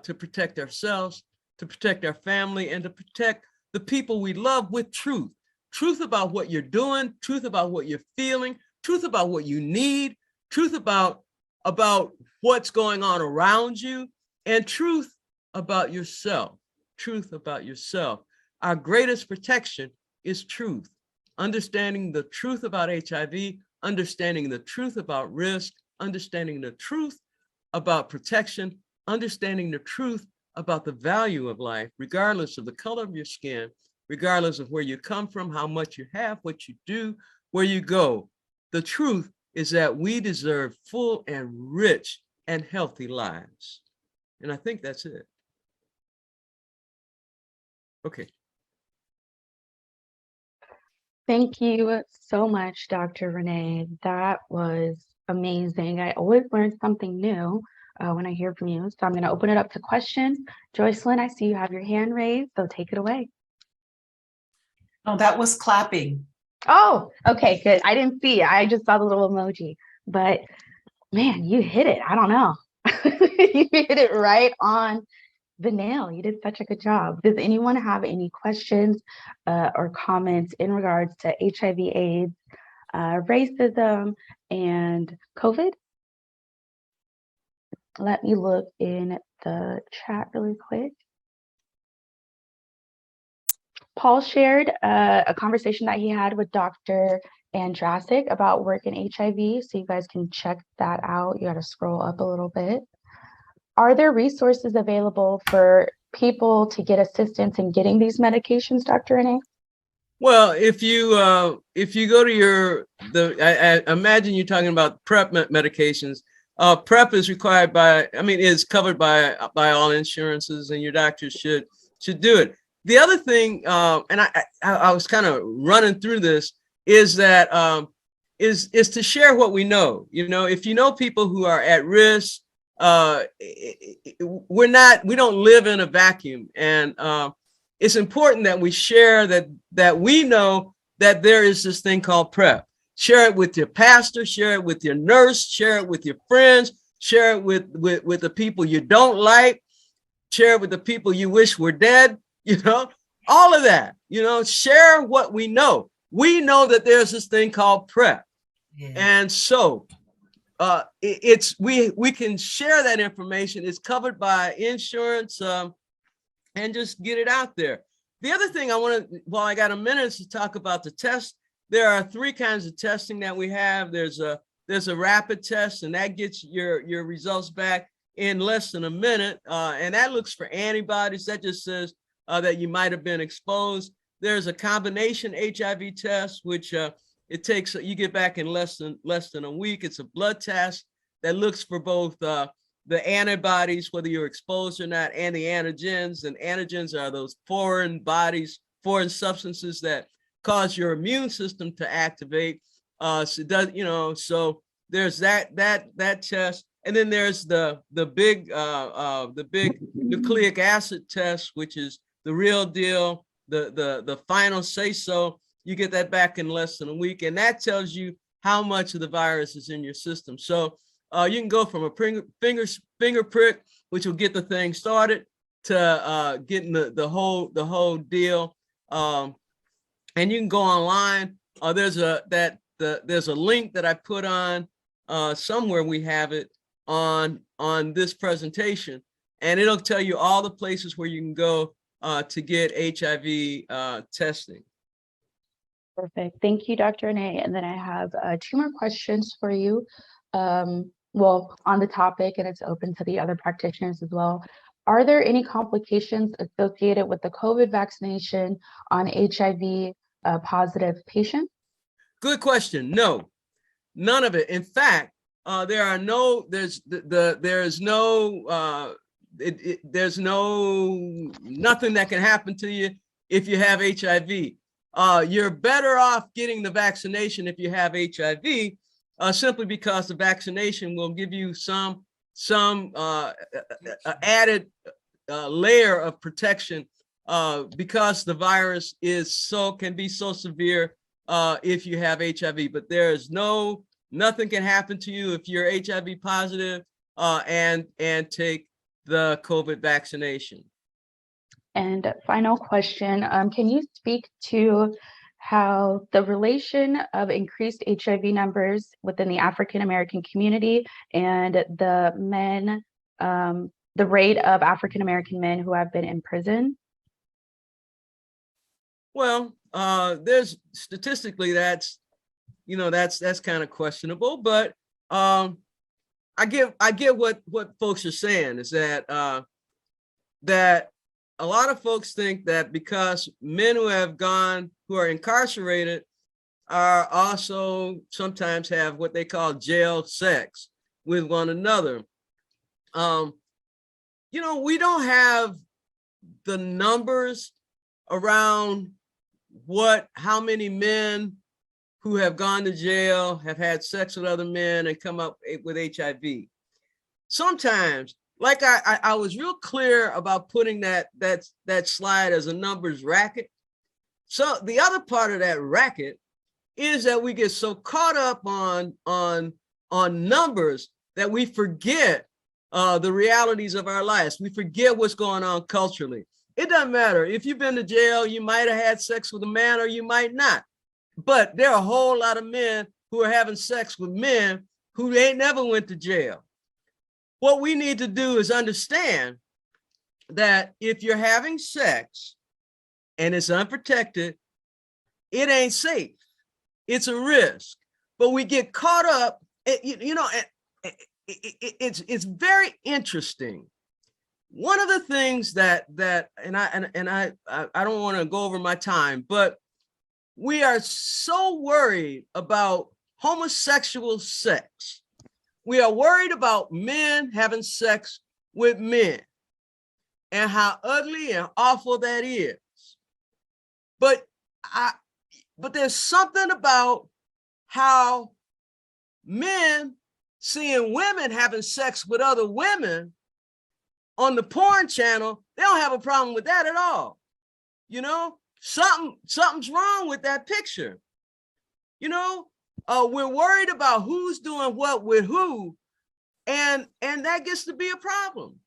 to protect ourselves, to protect our family, and to protect the people we love with truth. Truth about what you're doing, truth about what you're feeling, truth about what you need, truth about what's going on around you, and truth about yourself. Truth about yourself. Our greatest protection is truth. Understanding the truth about HIV, understanding the truth about risk, understanding the truth about protection, understanding the truth about the value of life, regardless of the color of your skin, regardless of where you come from, how much you have, what you do, where you go. The truth is that we deserve full and rich and healthy lives. And I think that's it. Okay. Thank you so much, Dr. Renee. That was amazing. I always learn something new when I hear from you. So I'm going to open it up to questions. Joycelyn, I see you have your hand raised, so take it away. Oh, that was clapping. Oh, okay, good. I didn't see it. I just saw the little emoji, but man, you hit it. I don't know. You hit it right on the nail. You did such a good job. Does anyone have any questions or comments in regards to HIV, AIDS, racism, and COVID? Let me look in the chat really quick. Paul shared a conversation that he had with Dr. Andrasic about work in HIV, so you guys can check that out. You got to scroll up a little bit. Are there resources available for people to get assistance in getting these medications, Dr. Renee? Well, if you go to I imagine you're talking about PrEP medications. PrEP is required is covered by all insurances, and your doctors should do it. The other thing, and I was kind of running through this, is that is to share what we know. You know, if you know people who are at risk, we don't live in a vacuum, and it's important that we share that we know that there is this thing called PrEP. Share it with your pastor, share it with your nurse, share it with your friends, share it with the people you don't like, share it with the people you wish were dead, all of that, share what we know. We know that there's this thing called PrEP. Yeah. And so we can share that information. It's covered by insurance, and just get it out there. The other thing I want to, while I got a minute, is to talk about the test. There are 3 kinds of testing that we have. There's a rapid test, and that gets your results back in less than a minute, and that looks for antibodies. That just says that you might have been exposed. There's a combination HIV test, which it takes, you get back in less than a week. It's a blood test that looks for both the antibodies, whether you're exposed or not, and the antigens. And antigens are those foreign bodies, foreign substances that cause your immune system to activate. So it does, you know, so there's that test. And then there's the big nucleic acid test, which is the real deal, the final say so. You get that back in less than a week, and that tells you how much of the virus is in your system. So you can go from a finger prick, which will get the thing started, to getting the whole deal. And you can go online. There's a link that I put on somewhere. We have it on this presentation, and it'll tell you all the places where you can go to get HIV testing. Perfect. Thank you, Dr. Renee. And then I have 2 more questions for you. Well, on the topic, and it's open to the other practitioners as well. Are there any complications associated with the COVID vaccination on HIV positive patients? Good question. No, none of it. In fact, there's nothing that can happen to you if you have HIV. You're better off getting the vaccination if you have HIV, simply because the vaccination will give you some added layer of protection, because the virus can be so severe if you have HIV. But there's nothing can happen to you if you're HIV positive and take the COVID vaccination. And final question, can you speak to how the relation of increased HIV numbers within the African-American community and the men, the rate of African-American men who have been in prison? Well, there's statistically that's kind of questionable, but I get what folks are saying is that that a lot of folks think that because men who are incarcerated are also sometimes have what they call jail sex with one another. We don't have the numbers around how many men who have gone to jail have had sex with other men and come up with HIV. Sometimes, like I was real clear about putting that slide as a numbers racket. So the other part of that racket is that we get so caught up on numbers that we forget the realities of our lives. We forget what's going on culturally. It doesn't matter. If you've been to jail, you might have had sex with a man or you might not. But there are a whole lot of men who are having sex with men who ain't never went to jail. What we need to do is understand that if you're having sex and it's unprotected, it ain't safe. It's a risk. But we get caught up, it's very interesting. One of the things that I don't want to go over my time, but we are so worried about homosexual sex. We are worried about men having sex with men and how ugly and awful that is. But there's something about how men seeing women having sex with other women on the porn channel, they don't have a problem with that at all. Something's wrong with that picture. We're worried about who's doing what with who, and that gets to be a problem.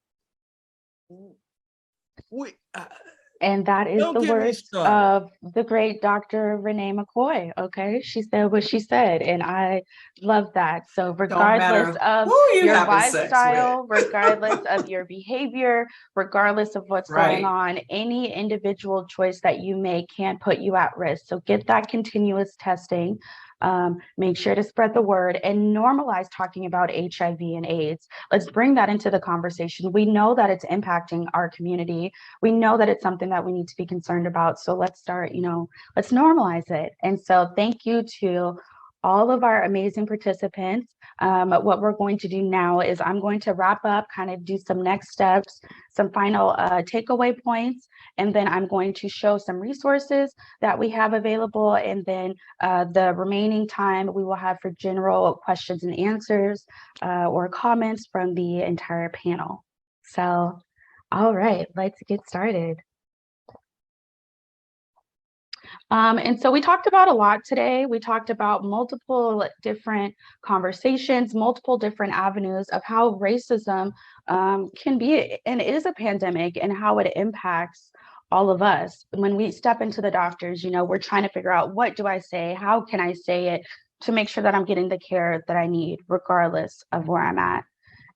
And that is Don't the get me words started. of the great Dr. Renee McCoy. Okay. She said what she said, and I love that. So regardless matter of who you your having sex with. lifestyle, regardless of your behavior, regardless of what's going Right. on, any individual choice that you make can put you at risk. So get that continuous testing. Make sure to spread the word and normalize talking about HIV and AIDS. Let's bring that into the conversation. We know that it's impacting our community. We know that it's something that we need to be concerned about. So let's start, let's normalize it. And so thank you to all of our amazing participants. What we're going to do now is I'm going to wrap up, kind of do some next steps, some final takeaway points, and then I'm going to show some resources that we have available. And then the remaining time we will have for general questions and answers or comments from the entire panel. So, all right, let's get started. And so we talked about a lot today. We talked about multiple different conversations, multiple different avenues of how racism can be and is a pandemic and how it impacts all of us. When we step into the doctors, we're trying to figure out, what do I say? How can I say it to make sure that I'm getting the care that I need, regardless of where I'm at?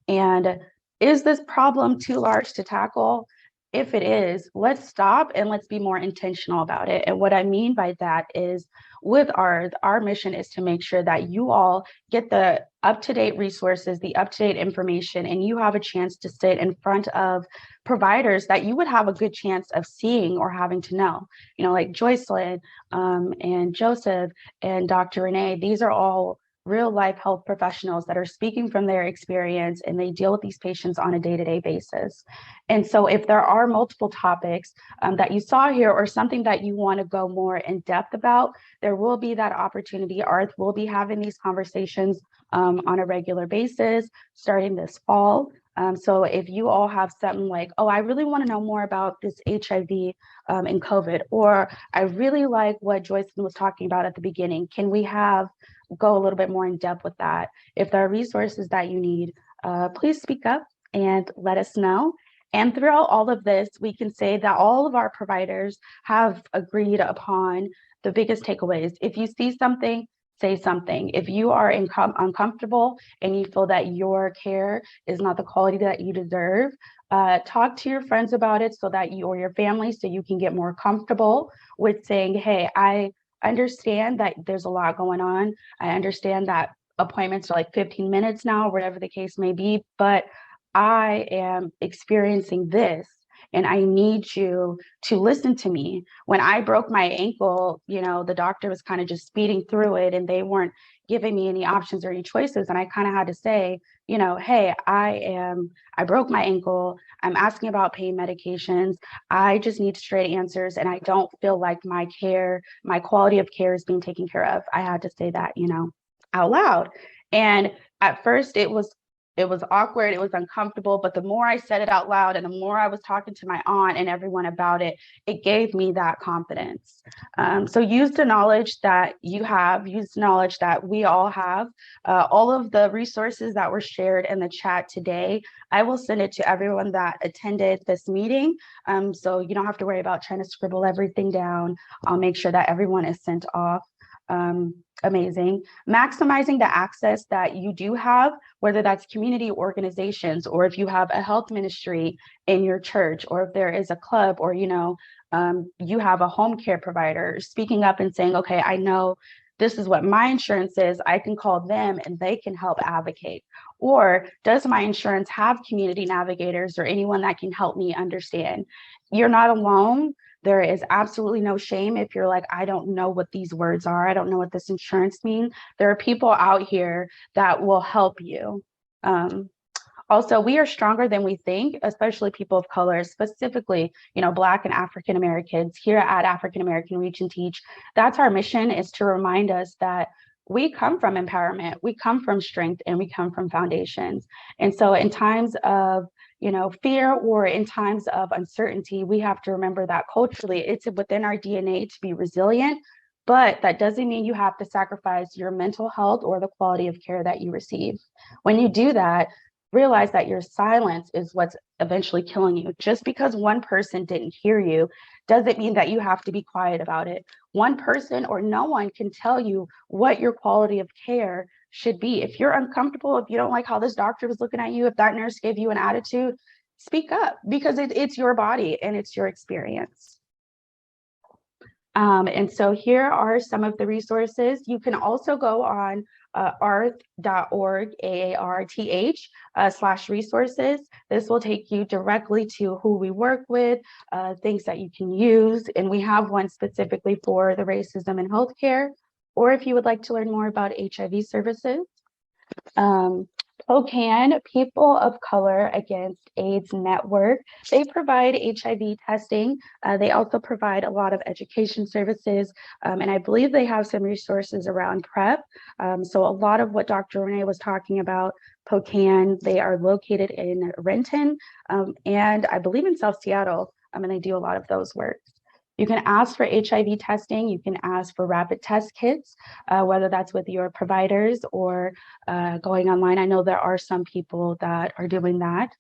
And is this problem too large to tackle? If it is, let's stop and let's be more intentional about it. And what I mean by that is, with Arth, our mission is to make sure that you all get the up-to-date resources, the up-to-date information, and you have a chance to sit in front of providers that you would have a good chance of seeing or having to know. Like Joycelyn and Joseph and Dr. Renee, these are all real life health professionals that are speaking from their experience, and they deal with these patients on a day-to-day basis. And so if there are multiple topics that you saw here or something that you want to go more in depth about, there will be that opportunity. Arth will be having these conversations on a regular basis starting this fall. So if you all have something like, oh, I really want to know more about this HIV and COVID, or I really like what Joycelyn was talking about at the beginning, can we go a little bit more in depth with that? If there are resources that you need, please speak up and let us know. And throughout all of this, we can say that all of our providers have agreed upon the biggest takeaways. If you see something, say something. If you are uncomfortable and you feel that your care is not the quality that you deserve, talk to your friends about it so that you or your family, so you can get more comfortable with saying, hey, I understand that there's a lot going on. I understand that appointments are like 15 minutes now, whatever the case may be, but I am experiencing this and I need you to listen to me. When I broke my ankle, the doctor was kind of just speeding through it and they weren't giving me any options or any choices. And I kind of had to say, hey, I broke my ankle. I'm asking about pain medications. I just need straight answers. And I don't feel like my quality of care is being taken care of. I had to say that, out loud. And at first it was awkward, it was uncomfortable, but the more I said it out loud and the more I was talking to my aunt and everyone about it, it gave me that confidence. So use the knowledge that you have, use the knowledge that we all have. All of the resources that were shared in the chat today, I will send it to everyone that attended this meeting. So you don't have to worry about trying to scribble everything down. I'll make sure that everyone is sent off. Amazing. Maximizing the access that you do have, whether that's community organizations, or if you have a health ministry in your church, or if there is a club, or you have a home care provider speaking up and saying, okay, I know this is what my insurance is, I can call them and they can help advocate. Or does my insurance have community navigators or anyone that can help me understand? You're not alone. There is absolutely no shame if you're like, I don't know what these words are. I don't know what this insurance means. There are people out here that will help you. Also, we are stronger than we think, especially people of color, specifically, Black and African Americans here at African American Reach and Teach. That's our mission, is to remind us that we come from empowerment, we come from strength, and we come from foundations. And so in times of fear or in times of uncertainty, we have to remember that culturally it's within our DNA to be resilient, but that doesn't mean you have to sacrifice your mental health or the quality of care that you receive. When you do that, realize that your silence is what's eventually killing you. Just because one person didn't hear you doesn't mean that you have to be quiet about it. One person or no one can tell you what your quality of care should be. If you're uncomfortable, if you don't like how this doctor was looking at you, if that nurse gave you an attitude, speak up, because it's your body and it's your experience. And so here are some of the resources. You can also go on arth.org, AARTH /resources. This will take you directly to who we work with, things that you can use. And we have one specifically for the racism in healthcare, or if you would like to learn more about HIV services. POCAN, People of Color Against AIDS Network. They provide HIV testing. They also provide a lot of education services. And I believe they have some resources around PrEP. So a lot of what Dr. Renee was talking about, POCAN, they are located in Renton and I believe in South Seattle. And they do a lot of those works. You can ask for HIV testing. You can ask for rapid test kits, whether that's with your providers or going online. I know there are some people that are doing that.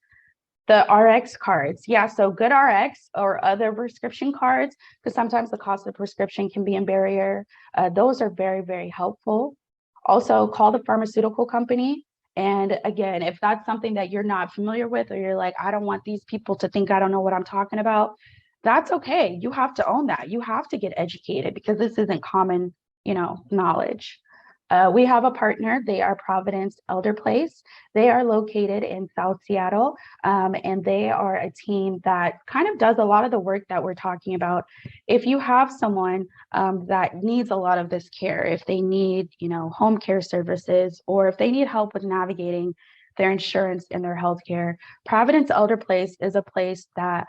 The RX cards. Yeah, so GoodRx or other prescription cards, because sometimes the cost of prescription can be a barrier. Those are very, very helpful. Also, call the pharmaceutical company. And again, if that's something that you're not familiar with, or you're like, I don't want these people to think I don't know what I'm talking about, that's okay. You have to own that. You have to get educated, because this isn't common, knowledge. We have a partner. They are Providence Elder Place. They are located in South Seattle, and they are a team that kind of does a lot of the work that we're talking about. If you have someone that needs a lot of this care, if they need, home care services, or if they need help with navigating their insurance and their healthcare, Providence Elder Place is a place that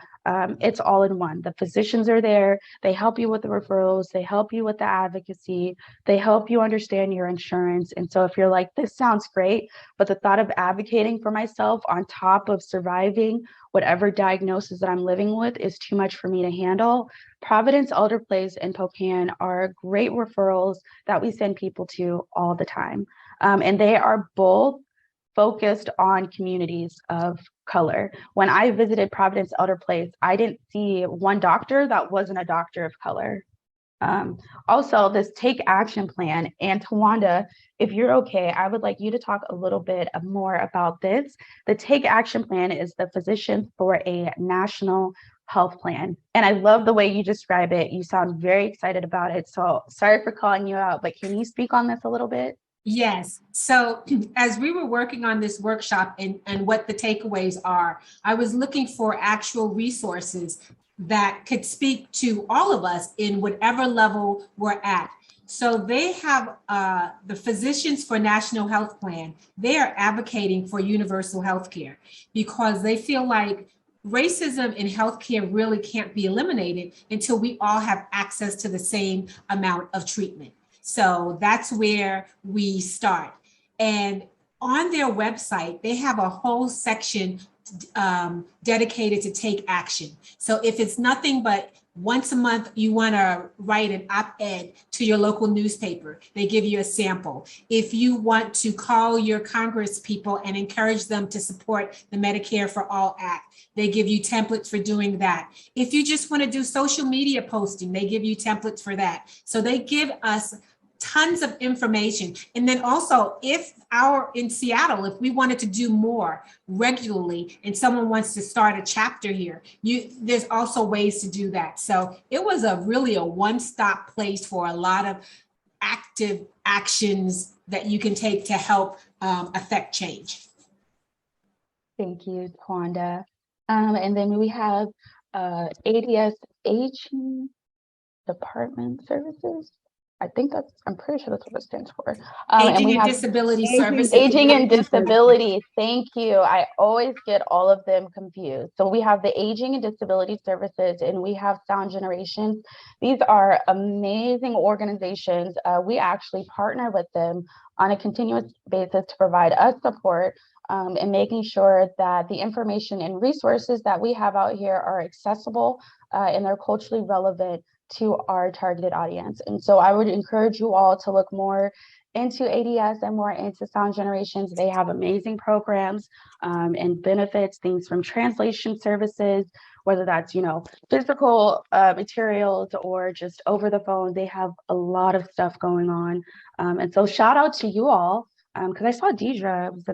it's all in one. The physicians are there. They help you with the referrals. They help you with the advocacy. They help you understand your insurance. And so if you're like, this sounds great, but the thought of advocating for myself on top of surviving whatever diagnosis that I'm living with is too much for me to handle, Providence Elder Place and POCAN are great referrals that we send people to all the time. And they are both focused on communities of color. When I visited Providence Elder Place, I didn't see one doctor that wasn't a doctor of color. Also, this Take Action Plan, and Tawanda, if you're okay, I would like you to talk a little bit more about this. The Take Action Plan is the Physicians for a National Health Plan. And I love the way you describe it. You sound very excited about it. So sorry for calling you out, but can you speak on this a little bit? Yes. So as we were working on this workshop and what the takeaways are, I was looking for actual resources that could speak to all of us in whatever level we're at. So they have the Physicians for National Health Plan. They are advocating for universal health care because they feel like racism in healthcare really can't be eliminated until we all have access to the same amount of treatment. So that's where we start. And on their website, they have a whole section dedicated to take action. So if it's nothing but once a month, you want to write an op-ed to your local newspaper, they give you a sample. If you want to call your Congress people and encourage them to support the Medicare for All Act, they give you templates for doing that. If you just want to do social media posting, they give you templates for that. So they give us tons of information. And then also, if in Seattle, if we wanted to do more regularly and someone wants to start a chapter here, there's also ways to do that. So it was really a one-stop place for a lot of active actions that you can take to help affect change. Thank you, Tawanda. And then we have ADS Aging Department Services. I'm pretty sure that's what it stands for. Aging and Disability Services. Aging and Disability, thank you. I always get all of them confused. So we have the Aging and Disability Services, and we have Sound Generations. These are amazing organizations. We actually partner with them on a continuous basis to provide us support and making sure that the information and resources that we have out here are accessible and they're culturally relevant to our targeted audience. And so I would encourage you all to look more into ADS and more into Sound Generations. They have amazing programs and benefits, things from translation services, whether that's, physical materials or just over the phone. They have a lot of stuff going on. And so shout out to you all, because I saw Deidre was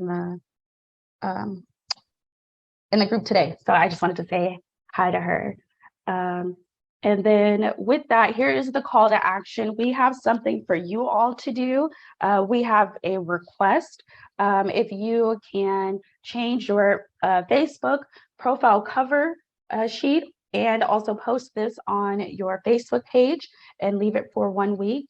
in the group today. So I just wanted to say hi to her. And then with that, here is the call to action. We have something for you all to do. We have a request. If you can change your Facebook profile cover sheet and also post this on your Facebook page and leave it for 1 week.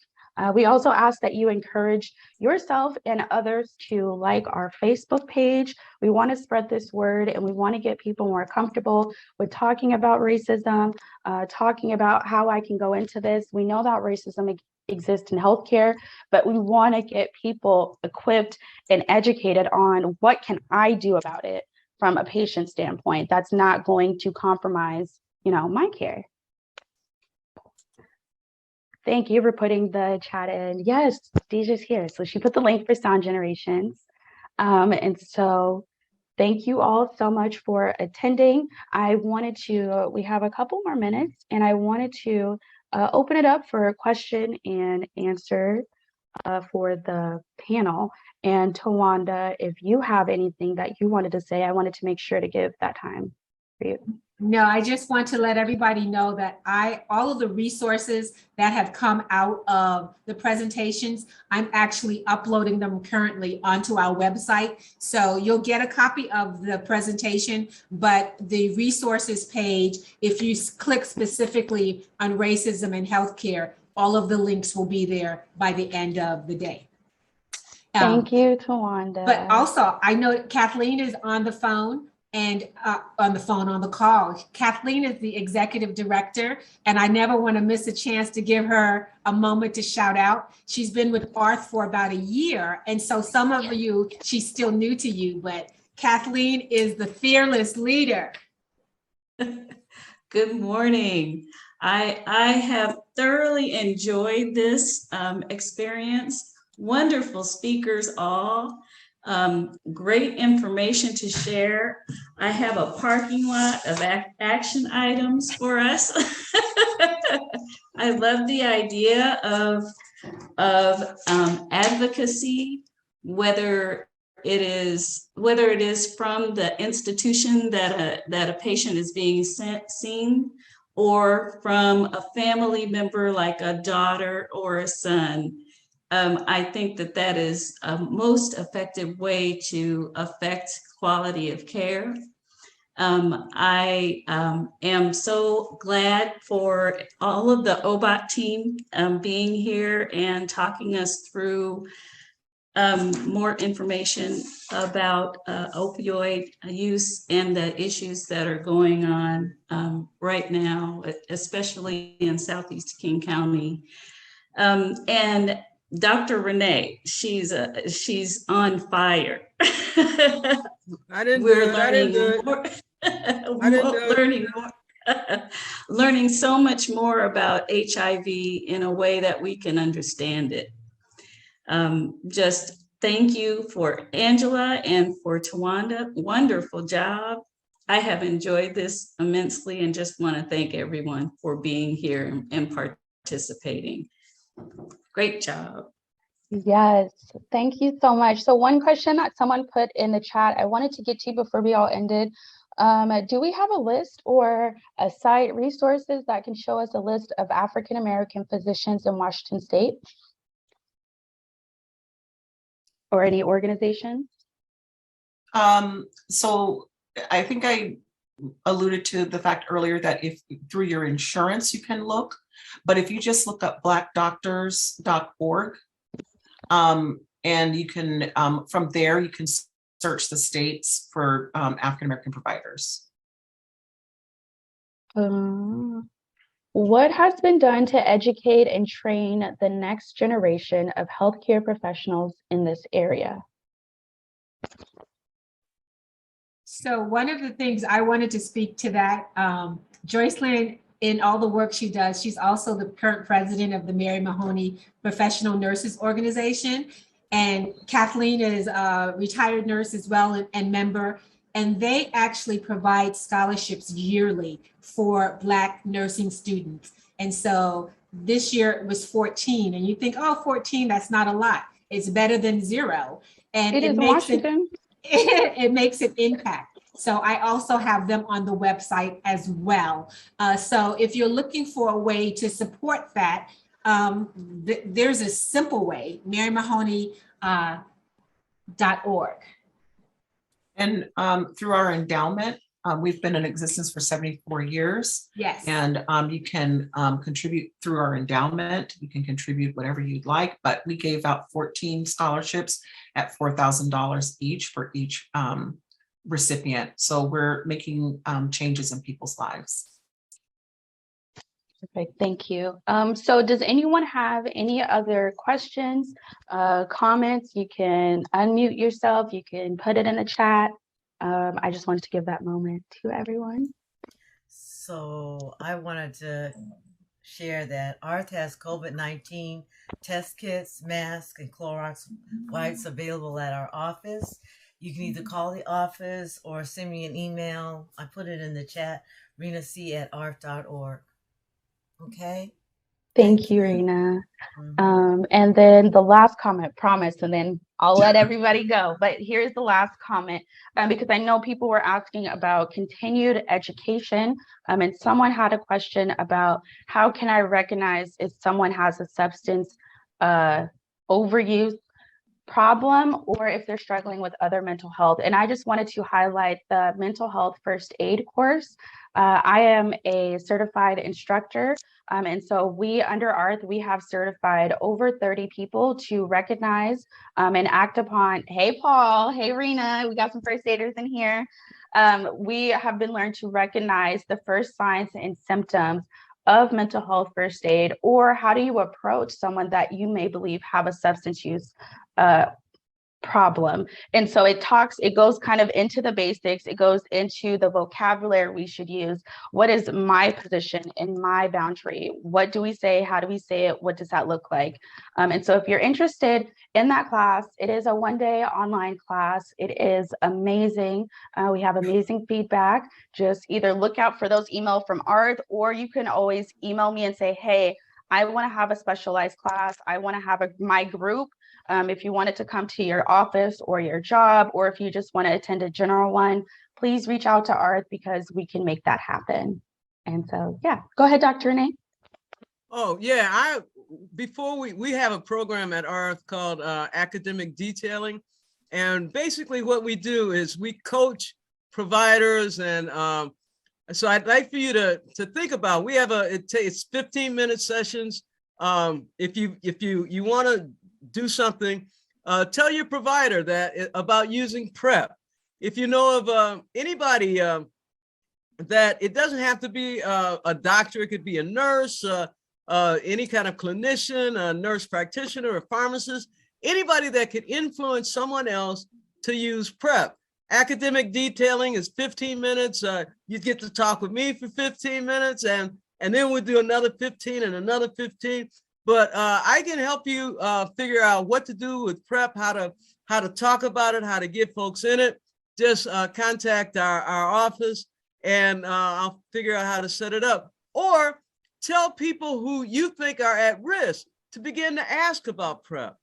We also ask that you encourage yourself and others to like our Facebook page. We want to spread this word and we want to get people more comfortable with talking about racism, talking about how I can go into this. We know that racism exists in healthcare, but we want to get people equipped and educated on what can I do about it from a patient standpoint that's not going to compromise, my care. Thank you for putting the chat in. Yes, Deja's here. So she put the link for Sound Generations. And so thank you all so much for attending. We have a couple more minutes and I wanted to open it up for a question and answer for the panel. And Tawanda, if you have anything that you wanted to say, I wanted to make sure to give that time for you. No, I just want to let everybody know that all of the resources that have come out of the presentations, I'm actually uploading them currently onto our website. So you'll get a copy of the presentation, but the resources page, if you click specifically on racism in healthcare, all of the links will be there by the end of the day. Thank you, Tawanda. But also, I know Kathleen is on the phone. And on the call. Kathleen is the executive director, and I never want to miss a chance to give her a moment to shout out. She's been with Arth for about a year, and so some of you, she's still new to you, but Kathleen is the fearless leader. Good morning. I have thoroughly enjoyed this experience. Wonderful speakers all. Great information to share. I have a parking lot of action items for us. I love the idea of advocacy, whether it is from the institution that a patient is being seen, or from a family member like a daughter or a son. I think that is a most effective way to affect quality of care. I am so glad for all of the OBOT team being here and talking us through more information about opioid use and the issues that are going on right now, especially in Southeast King County. And Dr. Renee, she's on fire. Learning so much more about HIV in a way that we can understand it. Just thank you for Angela and for Tawanda. Wonderful job. I have enjoyed this immensely and just want to thank everyone for being here and participating. Great job. Yes, thank you so much. So one question that someone put in the chat, I wanted to get to before we all ended. Do we have a list or a site resources that can show us a list of African-American physicians in Washington State? Or any organizations? So I think I alluded to the fact earlier that if through your insurance you can look, but if you just look up blackdoctors.org, and you can, from there, you can search the states for African-American providers. What has been done to educate and train the next generation of healthcare professionals in this area? So one of the things I wanted to speak to that, Joycelyn in all the work she does. She's also the current president of the Mary Mahoney Professional Nurses Organization. And Kathleen is a retired nurse as well and member. And they actually provide scholarships yearly for Black nursing students. And so this year it was 14. And you think, oh, 14, that's not a lot. It's better than 0. And it makes it makes an impact. So I also have them on the website as well. So if you're looking for a way to support that, there's a simple way, marymahoney.org. And through our endowment, we've been in existence for 74 years. Yes. And you can contribute through our endowment. You can contribute whatever you'd like, but we gave out 14 scholarships at $4,000 each for each recipient. So we're making changes in people's lives. Perfect, thank you. So does anyone have any other questions, comments? You can unmute yourself, you can put it in the chat. I just wanted to give that moment to everyone. So I wanted to share that ARTH has COVID-19 test kits, masks, and Clorox wipes available at our office. You can either call the office or send me an email. I put it in the chat, renac@arth.org. Okay. Thank you, Rena. And then the last comment, promise, and then I'll let everybody go. But here's the last comment, because I know people were asking about continued education. And someone had a question about how can I recognize if someone has a substance overuse problem or if they're struggling with other mental health. And I just wanted to highlight the mental health first aid course. I am a certified instructor. And so we under ARTH, we have certified over 30 people to recognize and act upon. Hey, Paul. Hey, Rena. We got some first aiders in here. We have been learned to recognize the first signs and symptoms of mental health first aid, or how do you approach someone that you may believe have a substance use problem. And so it goes kind of into the basics. It goes into the vocabulary we should use. What is my position in my boundary? What do we say? How do we say it? What does that look like? And so if you're interested in that class, it is a one-day online class. It is amazing. We have amazing feedback. Just either look out for those emails from ARTH, or you can always email me and say, hey, I want to have a specialized class. I want to have my group. If you wanted to come to your office or your job, or if you just want to attend a general one, please reach out to ARTH because we can make that happen. And so, yeah, go ahead, Dr. Renee. Oh, yeah. Before we have a program at ARTH called academic detailing. And basically what we do is we coach providers. And so I'd like for you to think about, we have it's 15-minute sessions. If you want to do something, tell your provider about using PrEP. If you know of anybody that it doesn't have to be a doctor, it could be a nurse, any kind of clinician, a nurse practitioner, a pharmacist, anybody that could influence someone else to use PrEP. Academic detailing is 15 minutes. You get to talk with me for 15 minutes, and then we'll do another 15 and another 15. But I can help you figure out what to do with PrEP, how to talk about it, how to get folks in it. Just contact our office, and I'll figure out how to set it up. Or tell people who you think are at risk to begin to ask about PrEP.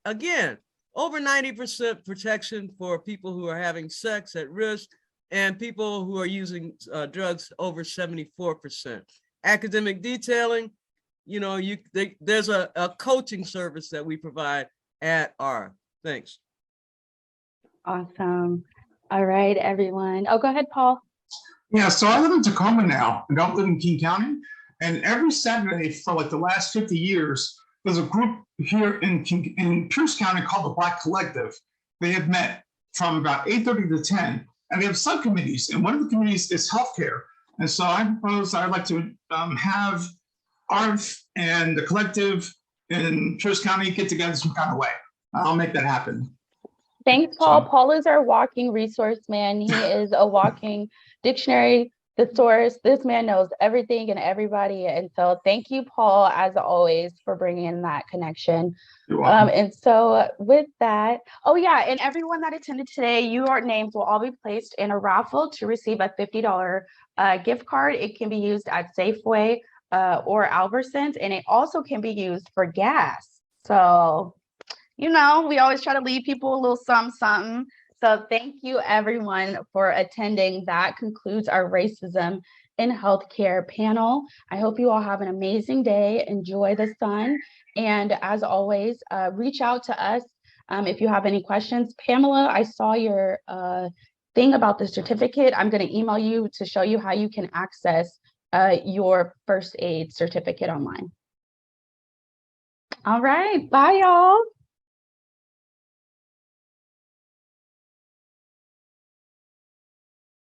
Again, over 90% protection for people who are having sex at risk, and people who are using drugs over 74%. Academic detailing, you know, there's a coaching service that we provide at ARTH. Thanks. Awesome. All right, everyone. Oh, go ahead, Paul. Yeah, so I live in Tacoma now. I don't live in King County. And every Saturday for like the last 50 years, there's a group here in Pierce County called the Black Collective. They have met from about 8:30 to 10, and they have subcommittees. And one of the committees is healthcare. And so I propose I'd like to have ARTH and the collective in Pierce County get together some kind of way. I'll make that happen. Thanks, Paul. Paul is our walking resource man. He is a walking dictionary, the source. This man knows everything and everybody. And so thank you, Paul, as always, for bringing in that connection. You're welcome. And so with that, oh yeah, and everyone that attended today, your names will all be placed in a raffle to receive a $50 gift card. It can be used at Safeway or Albertsons, and it also can be used for gas. So, you know, we always try to leave people a little something. So thank you everyone for attending. That concludes our racism in healthcare panel. I hope you all have an amazing day. Enjoy the sun. And as always, reach out to us if you have any questions. Pamela, I saw your thing about the certificate. I'm going to email you to show you how you can access your first aid certificate online. All right. Bye, y'all.